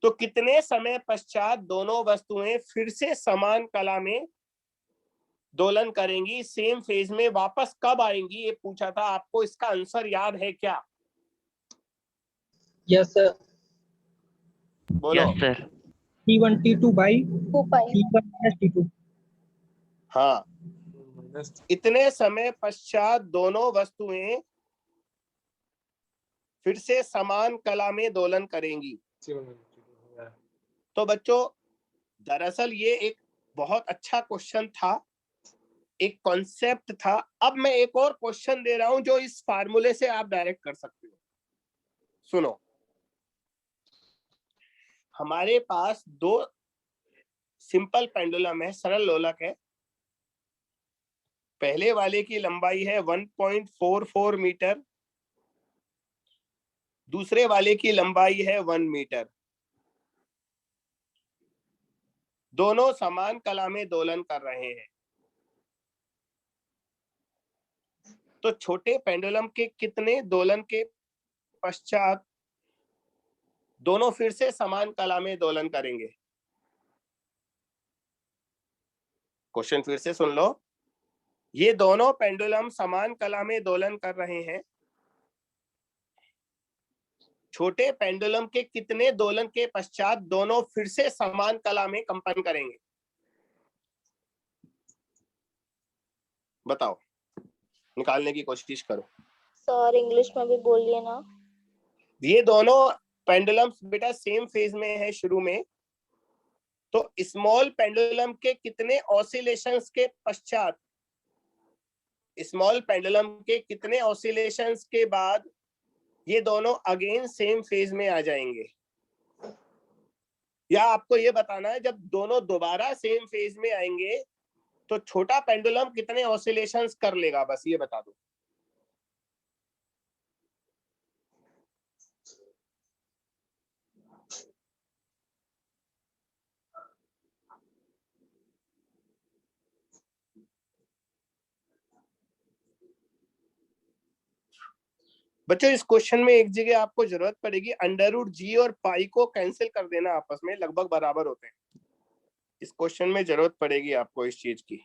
तो कितने समय पश्चात दोनों वस्तुएं फिर से समान कला में दोलन करेंगी, सेम फेज में वापस कब आएंगी, ये पूछा था आपको। इसका आंसर याद है क्या? Yes sir. बोलो। Yes, sir. T1 T2 by 2π T1 minus T2। हाँ, इतने समय पश्चात दोनों वस्तुएं फिर से समान कला में दोलन करेंगी। तो बच्चों दरअसल ये एक बहुत अच्छा क्वेश्चन था, एक कॉन्सेप्ट था। अब मैं एक और क्वेश्चन दे रहा हूं जो इस फार्मूले से आप डायरेक्ट कर सकते हो। सुनो, हमारे पास दो सिंपल पेंडुलम है, सरल लोलक है। पहले वाले की लंबाई है 1.44 मीटर, दूसरे वाले की लंबाई है 1 मीटर। दोनों समान कला में दोलन कर रहे हैं। तो छोटे पेंडुलम के कितने दोलन के पश्चात दोनों फिर से समान कला में दोलन करेंगे? क्वेश्चन फिर से सुन लो। ये दोनों पेंडुलम समान कला में दोलन कर रहे हैं। छोटे पेंडुलम के कितने दोलन के पश्चात दोनों फिर से समान कला में कंपन करेंगे? बताओ, निकालने की कोशिश करो। सर इंग्लिश में भी बोलिए ना। ये दोनों पेंडुलम्स बेटा सेम फेज में है शुरू में, तो स्मॉल पेंडुलम के कितने ऑसिलेशंस के पश्चात, स्मॉल पेंडुलम के कितने ऑसिलेशंस के बाद ये दोनों अगेन सेम फेज में आ जाएंगे? या आपको ये बताना है जब दोनों दोबारा सेम फेज में आएंगे तो छोटा पेंडुलम कितने ऑसिलेशंस कर लेगा, बस ये बता दो। बच्चों इस क्वेश्चन में एक जगह आपको जरूरत पड़ेगी, अंडर रूट जी और पाई को कैंसिल कर देना, आपस में लगभग बराबर होते हैं। इस क्वेश्चन में जरूरत पड़ेगी आपको इस चीज की।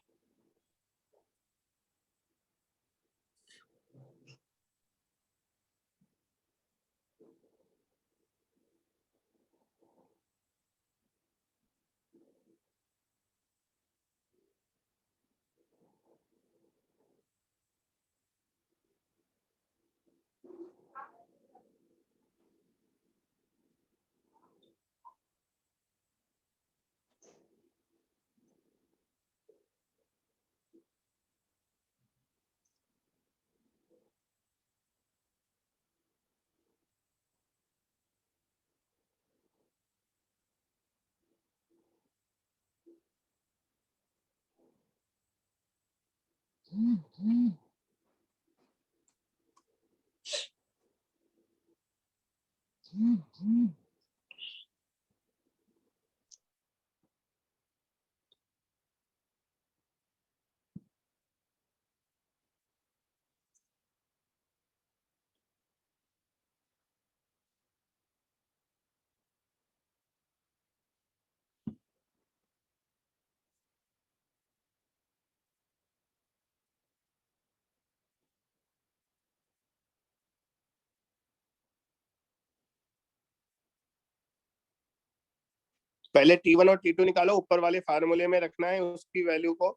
पहले T1 और T2 निकालो, ऊपर वाले फार्मूले में रखना है उसकी वैल्यू को।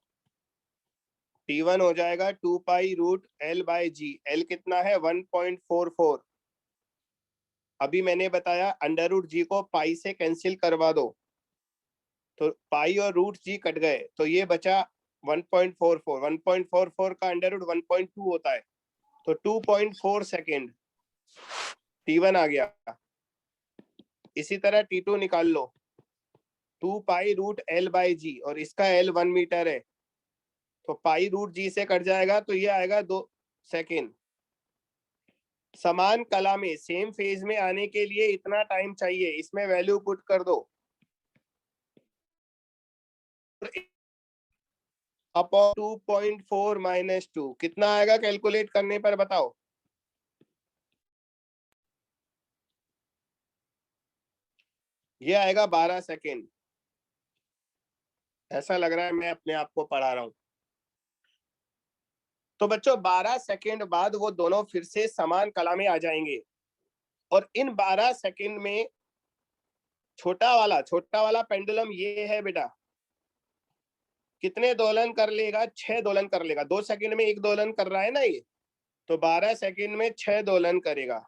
T1 हो जाएगा 2 पाई रूट L बाय जी। L कितना है 1.44। अभी मैंने बताया अंडर रूट जी को पाई से कैंसिल करवा दो, तो पाई और रूट जी कट गए, तो ये बचा 1.44। 1.44 का अंडर रूट 1.2 होता है, तो 2.4 सेकेंड T1 आ गया। इसी तरह T2 निकाल लो, 2 पाई रूट L बाय जी, और इसका L 1 मीटर है, तो पाई रूट जी से कट जाएगा, तो ये आएगा 2 सेकेंड। समान कला में सेम फेज में आने के लिए इतना टाइम चाहिए, इसमें वैल्यू पुट कर दो। अपॉन 2.4 माइनस 2 कितना आएगा कैलकुलेट करने पर, बताओ। ये आएगा 12 सेकेंड। ऐसा लग रहा है मैं अपने आप को पढ़ा रहा हूं। तो बच्चों 12 सेकेंड बाद वो दोनों फिर से समान कला में आ जाएंगे, और इन 12 सेकेंड में छोटा वाला पेंडुलम ये है बेटा, कितने दोलन कर लेगा? 6 दोलन कर लेगा। 2 सेकंड में 1 दोलन कर रहा है ना ये, तो 12 सेकंड में 6 दोलन करेगा।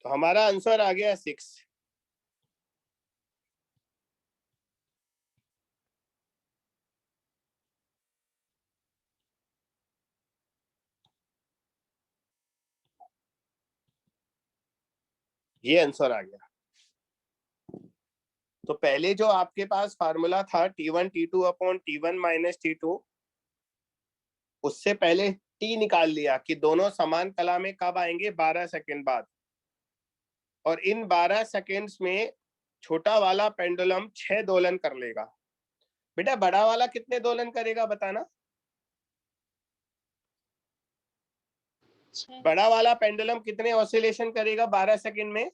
तो हमारा आंसर आ गया 6। ये आंसर आ गया। तो पहले जो आपके पास फार्मूला था T1 T2 upon T1 minus T2, उससे पहले T निकाल लिया कि दोनों समान कला में कब आएंगे, 12 सेकंड बाद। और इन 12 सेकंड्स में छोटा वाला पेंडुलम 6 दोलन कर लेगा। बेटा बड़ा वाला कितने दोलन करेगा बताना? बड़ा वाला पेंडुलम कितने ऑसिलेशन करेगा 12 सेकंड में?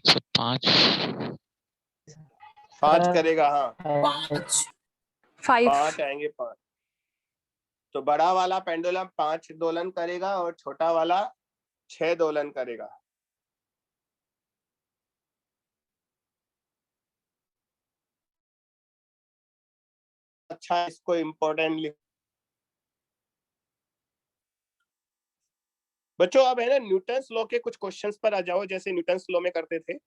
सर 5 5 करेगा। हाँ 5 5 आएंगे 5। तो बड़ा वाला पेंडुलम 5 दोलन करेगा और छोटा वाला 6 दोलन करेगा। अच्छा इसको इम्पोर्टेंटली बच्चों, अब है ना न्यूटन्स लॉ के कुछ क्वेश्चंस पर आ जाओ, जैसे न्यूटन्स लॉ में करते थे।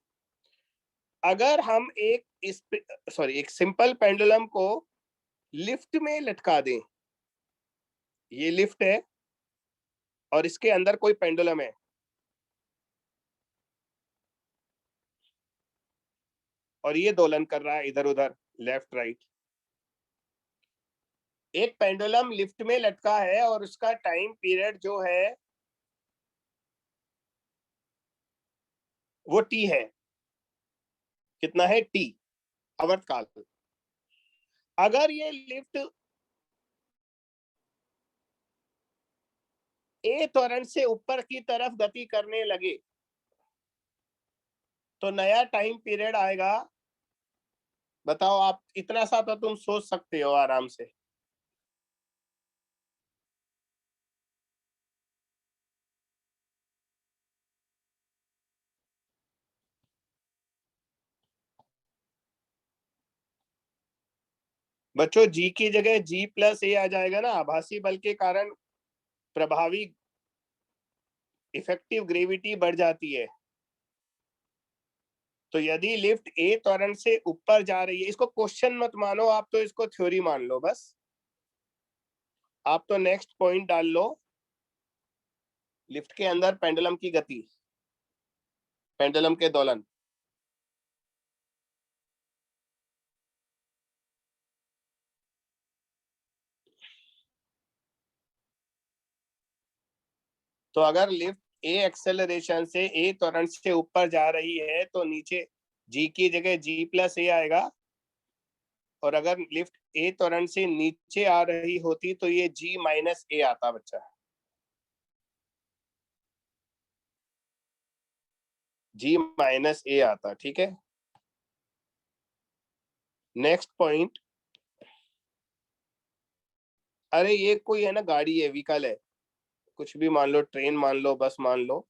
अगर हम एक सिंपल पेंडुलम को लिफ्ट में लटका दें, ये लिफ्ट है और इसके अंदर कोई पेंडुलम है, और ये दोलन कर रहा है इधर उधर लेफ्ट राइट। एक पेंडुलम लिफ्ट में लटका है और उसका टाइम पीरियड जो है वो टी है। कितना है? टी, आवर्तकाल। अगर ये लिफ्ट ए त्वरण से ऊपर की तरफ गति करने लगे तो नया टाइम पीरियड आएगा। बताओ आप, इतना सा तो तुम सोच सकते हो आराम से। बच्चों जी की जगह जी प्लस ए आ जाएगा ना, आभासी बल के कारण प्रभावी इफेक्टिव ग्रेविटी बढ़ जाती है। तो यदि लिफ्ट ए त्वरण से ऊपर जा रही है, इसको क्वेश्चन मत मानो आप, तो इसको थ्योरी मान लो बस। आप तो नेक्स्ट पॉइंट डाल लो, लिफ्ट के अंदर पेंडुलम की गति, पेंडुलम के दोलन। तो अगर लिफ्ट ए एक्सेलरेशन से ए त्वरण से ऊपर जा रही है तो नीचे जी की जगह जी प्लस ए आएगा, और अगर लिफ्ट ए त्वरण से नीचे आ रही होती तो ये जी माइनस ए आता बच्चा, जी माइनस ए आता। ठीक है, नेक्स्ट पॉइंट। अरे ये कोई है ना, गाड़ी है, व्हीकल है, कुछ भी मान लो, ट्रेन मान लो, बस मान लो।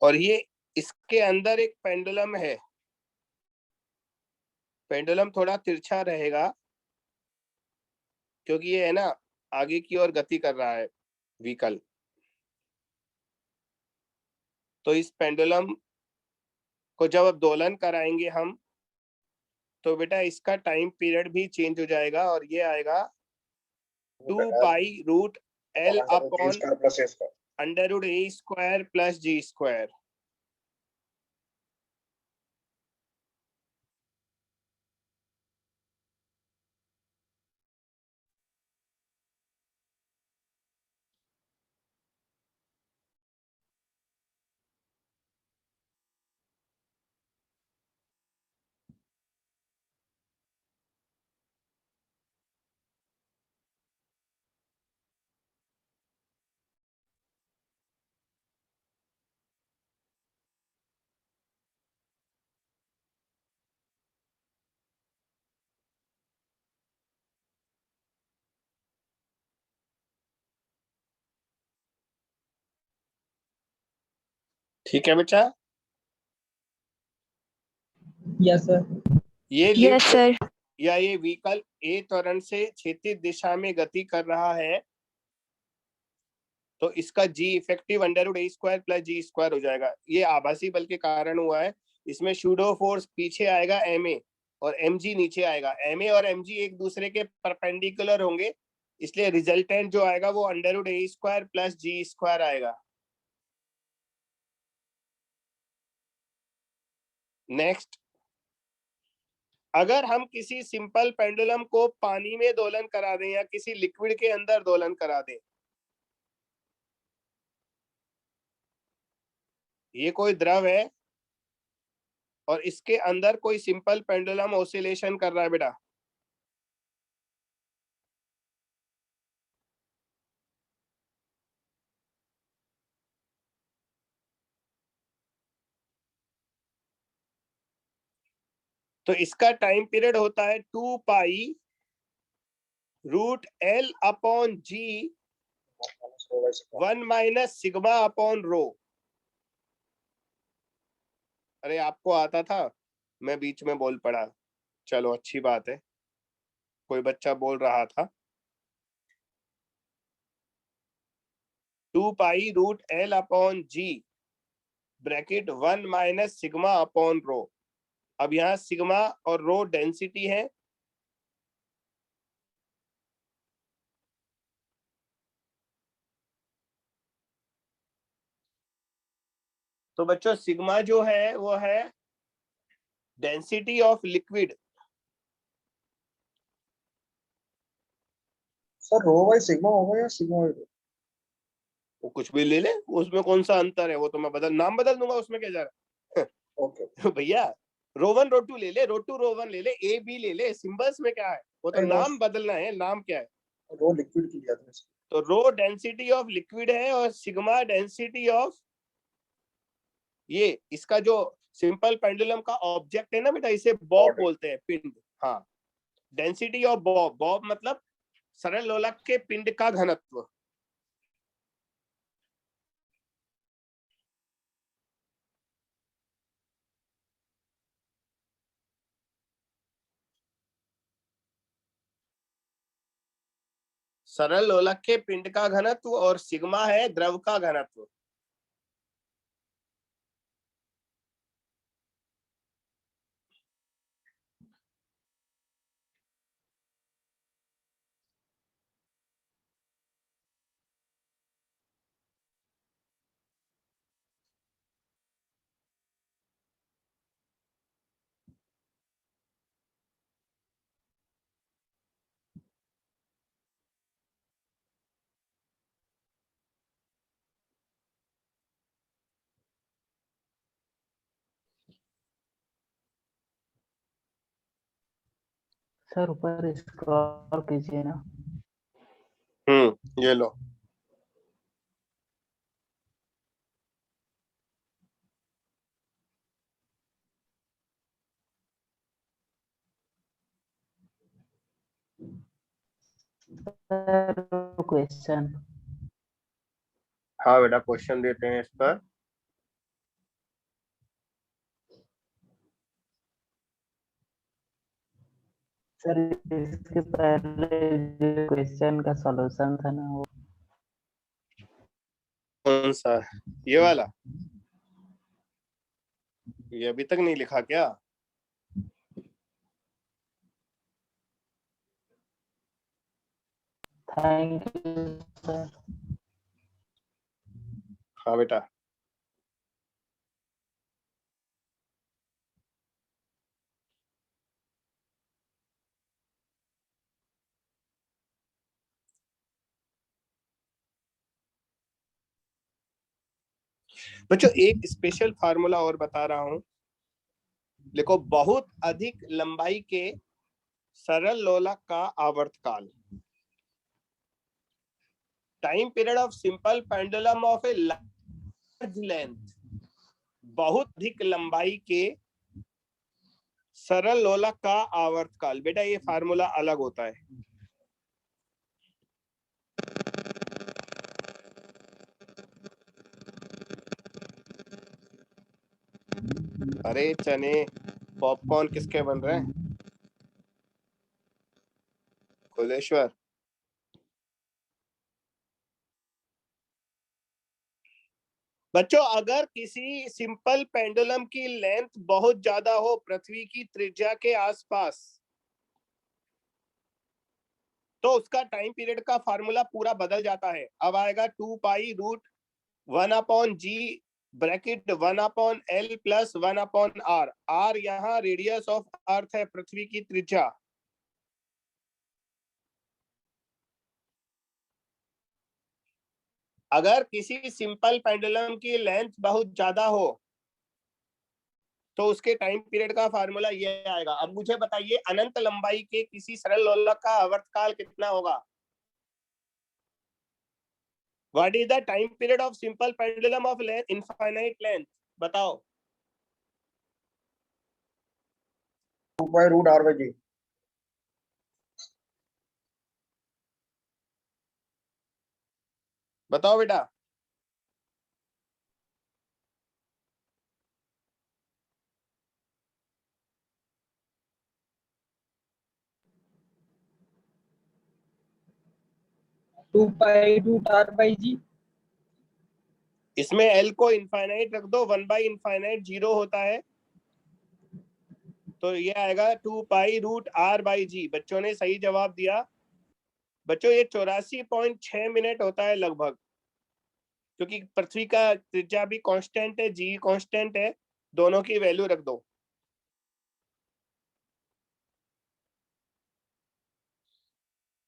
और ये इसके अंदर एक पेंडुलम है। पेंडुलम थोड़ा तिरछा रहेगा क्योंकि ये है ना आगे की ओर गति कर रहा है व्हीकल। तो इस पेंडुलम को जब अब दोलन कराएंगे हम, तो बेटा इसका टाइम पीरियड भी चेंज हो जाएगा और ये आएगा 2 pi root L upon under root A square plus G square. ठीक है बच्चा, यस सर। ये Yes, लिफ्ट sir. या ये व्हीकल ए त्वरण से क्षैतिज दिशा में गति कर रहा है, तो इसका जी effective under root A square plus G square हो जाएगा। ये आभासी बल के कारण हुआ है। इसमें सूडो फोर्स पीछे आएगा एम ए और एम जी नीचे आएगा। एम ए और एम जी एक दूसरे के परपेंडिकुलर होंगे, इसलिए रिजल्टेंट जो आएगा वो under root A square plus G square आएगा। नेक्स्ट, अगर हम किसी सिंपल पेंडुलम को पानी में दोलन करा दें या किसी लिक्विड के अंदर दोलन करा दें, ये कोई द्रव है और इसके अंदर कोई सिंपल पेंडुलम ऑसिलेशन कर रहा है बेटा, तो इसका टाइम पीरियड होता है 2 पाई रूट एल अपॉन जी 1 माइनस सिग्मा अपॉन रो। अरे आपको आता था, मैं बीच में बोल पड़ा, चलो अच्छी बात है, कोई बच्चा बोल रहा था। 2 pi root L upon G bracket 1 minus sigma upon rho. अब यहाँ सिग्मा और रो डेंसिटी है, तो बच्चों सिग्मा जो है वो है density of liquid. Sir rho by sigma होगा या सिग्मा बाई रो? वो कुछ भी ले ले, उसमें कौन सा अंतर है, वो तो मैं नाम बदल दूंगा, उसमें क्या जा रहा है। ओके भैया रो1 रो2 ले ले, रो2 रो1 ले ले, ए बी ले ले, सिंबल्स में क्या है, वो तो नाम बदलना है। नाम क्या है? रो लिक्विड की लिया था। तो रो डेंसिटी ऑफ लिक्विड है और सिग्मा डेंसिटी ऑफ ये इसका जो सिंपल पेंडुलम का ऑब्जेक्ट है ना बेटा, इसे बॉब बोलते हैं, पिंड। हाँ, डेंसिटी ऑफ बॉब, बॉब मतलब सरल लोलक के पिंड का घनत्व। सरल लोलक के पिंड का घनत्व और सिग्मा है द्रव का घनत्व। सर ऊपर स्क्रॉल कीजिए ना। ये लो। क्वेश्चन। हाँ बेटा, क्वेश्चन देते हैं इस पर। सर इसके पहले जो क्वेश्चन का सॉल्यूशन था ना, वो कौन सा? ये वाला? ये अभी तक नहीं लिखा क्या? Thank you sir. हाँ बेटा। बच्चों एक स्पेशल फार्मूला और बता रहा हूं, देखो। बहुत अधिक लंबाई के सरल लोलक का आवर्तकाल, time period of simple pendulum of a large length. बहुत अधिक लंबाई के सरल लोलक का आवर्तकाल, बेटा ये फार्मूला अलग होता है। अरे चने पॉपकॉर्न किसके बन रहे हैं? कुलेश्वर। बच्चों अगर किसी सिंपल पेंडुलम की लेंथ बहुत ज्यादा हो पृथ्वी की त्रिज्या के आसपास, तो उसका टाइम पीरियड का फार्मूला पूरा बदल जाता है। अब आएगा 2 pi root 1/g bracket 1/l plus 1/r। r यहाँ रेडियस ऑफ अर्थ है, पृथ्वी की त्रिज्या। अगर किसी सिंपल पेंडुलम की लेंथ बहुत ज्यादा हो तो उसके टाइम पीरियड का फार्मूला ये आएगा। अब मुझे बताइए अनंत लंबाई के किसी सरल लोलक का आवर्तकाल कितना होगा? What is the time period of simple pendulum of length infinite length? बताओ। 2 by root R by G. बताओ बेटा। Two pi root R by G. इसमें l को इनफाइनाइट रख दो, 1/इनफाइनाइट 0 होता है, तो ये आएगा 2 पाई रूट r बाई जी। बच्चों ने सही जवाब दिया। बच्चों ये 84.6 मिनट होता है लगभग। क्योंकि पृथ्वी का त्रिज्या भी कांस्टेंट है, जी कांस्टेंट है, दोनों की वैल्यू रख दो।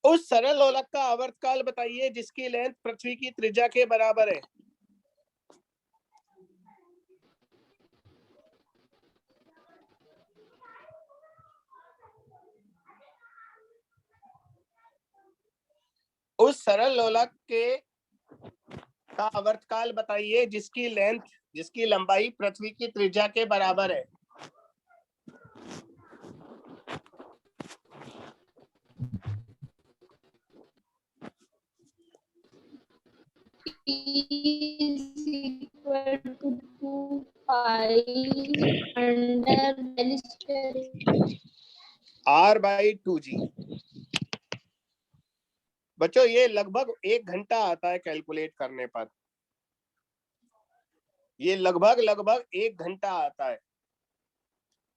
उस सरल लोलक का आवर्तकाल बताइए जिसकी लेंथ पृथ्वी की त्रिज्या के बराबर है। उस सरल लोलक के का आवर्तकाल बताइए जिसकी लेंथ, जिसकी लंबाई पृथ्वी की त्रिज्या के बराबर है। is equal to 2 pi under L square R/2G। बच्चों ये लगभग 1 घंटा आता है कैलकुलेट करने पर, ये लगभग 1 घंटा आता है।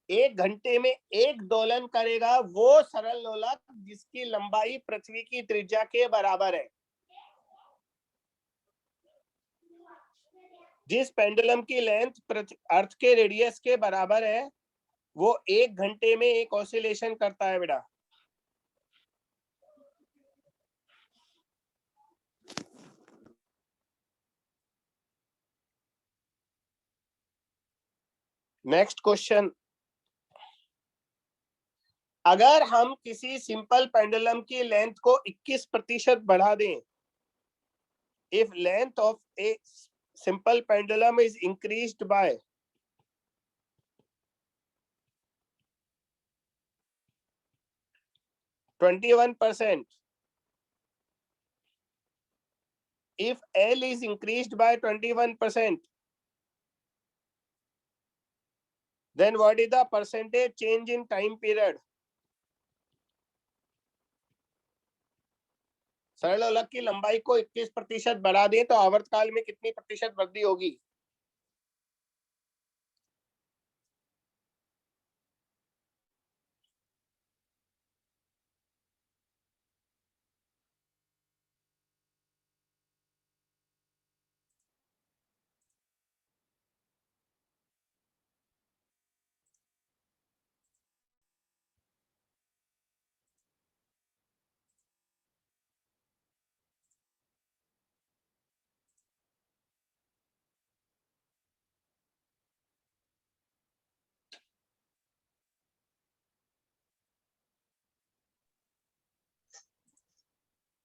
1 घंटे में 1 दोलन करेगा वो सरल लोलक जिसकी लंबाई पृथ्वी की त्रिज्या के बराबर है। जिस पेंडुलम की लेंथ अर्थ के रेडियस के बराबर है वो 1 घंटे में एक ऑसिलेशन करता है बेटा। नेक्स्ट क्वेश्चन, अगर हम किसी सिंपल पेंडुलम की लेंथ को 21% बढ़ा दें, if length of a simple pendulum is increased by 21%, if L is increased by 21%, then what is the percentage change in time period? सरल लोलक की लंबाई को 21% बढ़ा दें तो आवर्तकाल में कितनी प्रतिशत वृद्धि होगी?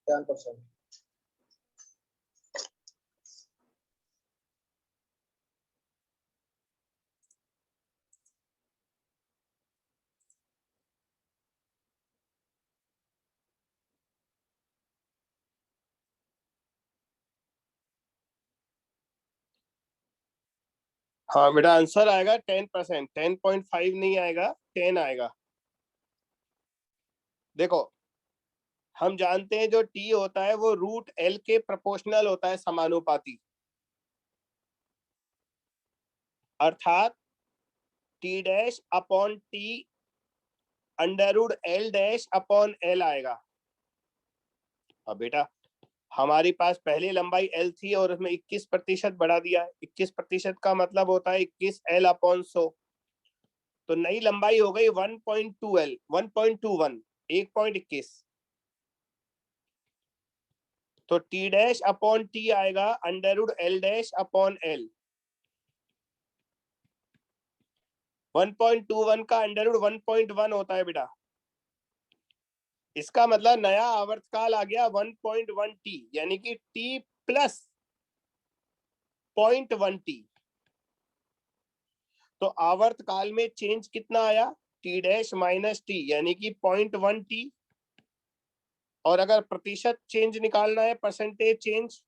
Ten percent. हाँ बेटा आंसर आएगा 10%, 10.5 नहीं आएगा, 10 आएगा। देखो हम जानते हैं जो T होता है वो √L के प्रोपोर्शनल होता है, समानुपाती, अर्थात T'/T √L'/L आएगा। अब बेटा हमारी पास पहली लंबाई L थी और उसमें 21% बढ़ा दिया है, 21% का मतलब होता है 21L/100, तो नई लंबाई हो गई 1.2L, 1.21, 1.21, तो T'/T आएगा √L'/L। 1.21 का √1.1 होता है बेटा, इसका मतलब नया आवर्तकाल आ गया 1.1T, यानी कि T + 0.1T। तो आवर्तकाल में चेंज कितना आया? T' - T, यानी कि 0.1T। और अगर प्रतिशत चेंज निकालना है, परसेंटेज चेंज,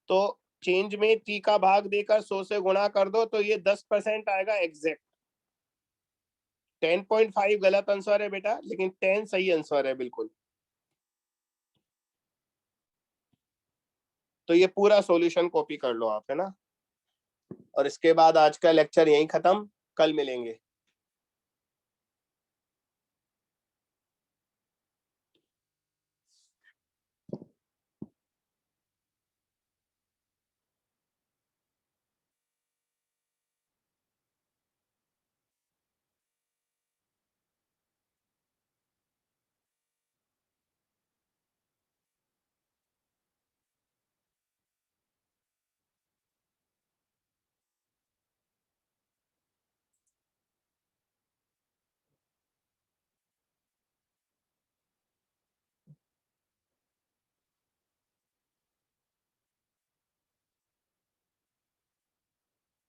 तो चेंज में T का भाग देकर 100 से गुणा कर दो तो ये 10% आएगा एग्जैक्ट। 10.5 गलत आंसर है बेटा, लेकिन 10 सही आंसर है बिल्कुल। तो ये पूरा सॉल्यूशन कॉपी कर लो आप, है ना। और इसके बाद आज का लेक्चर यहीं खत्म, कल मिलेंगे।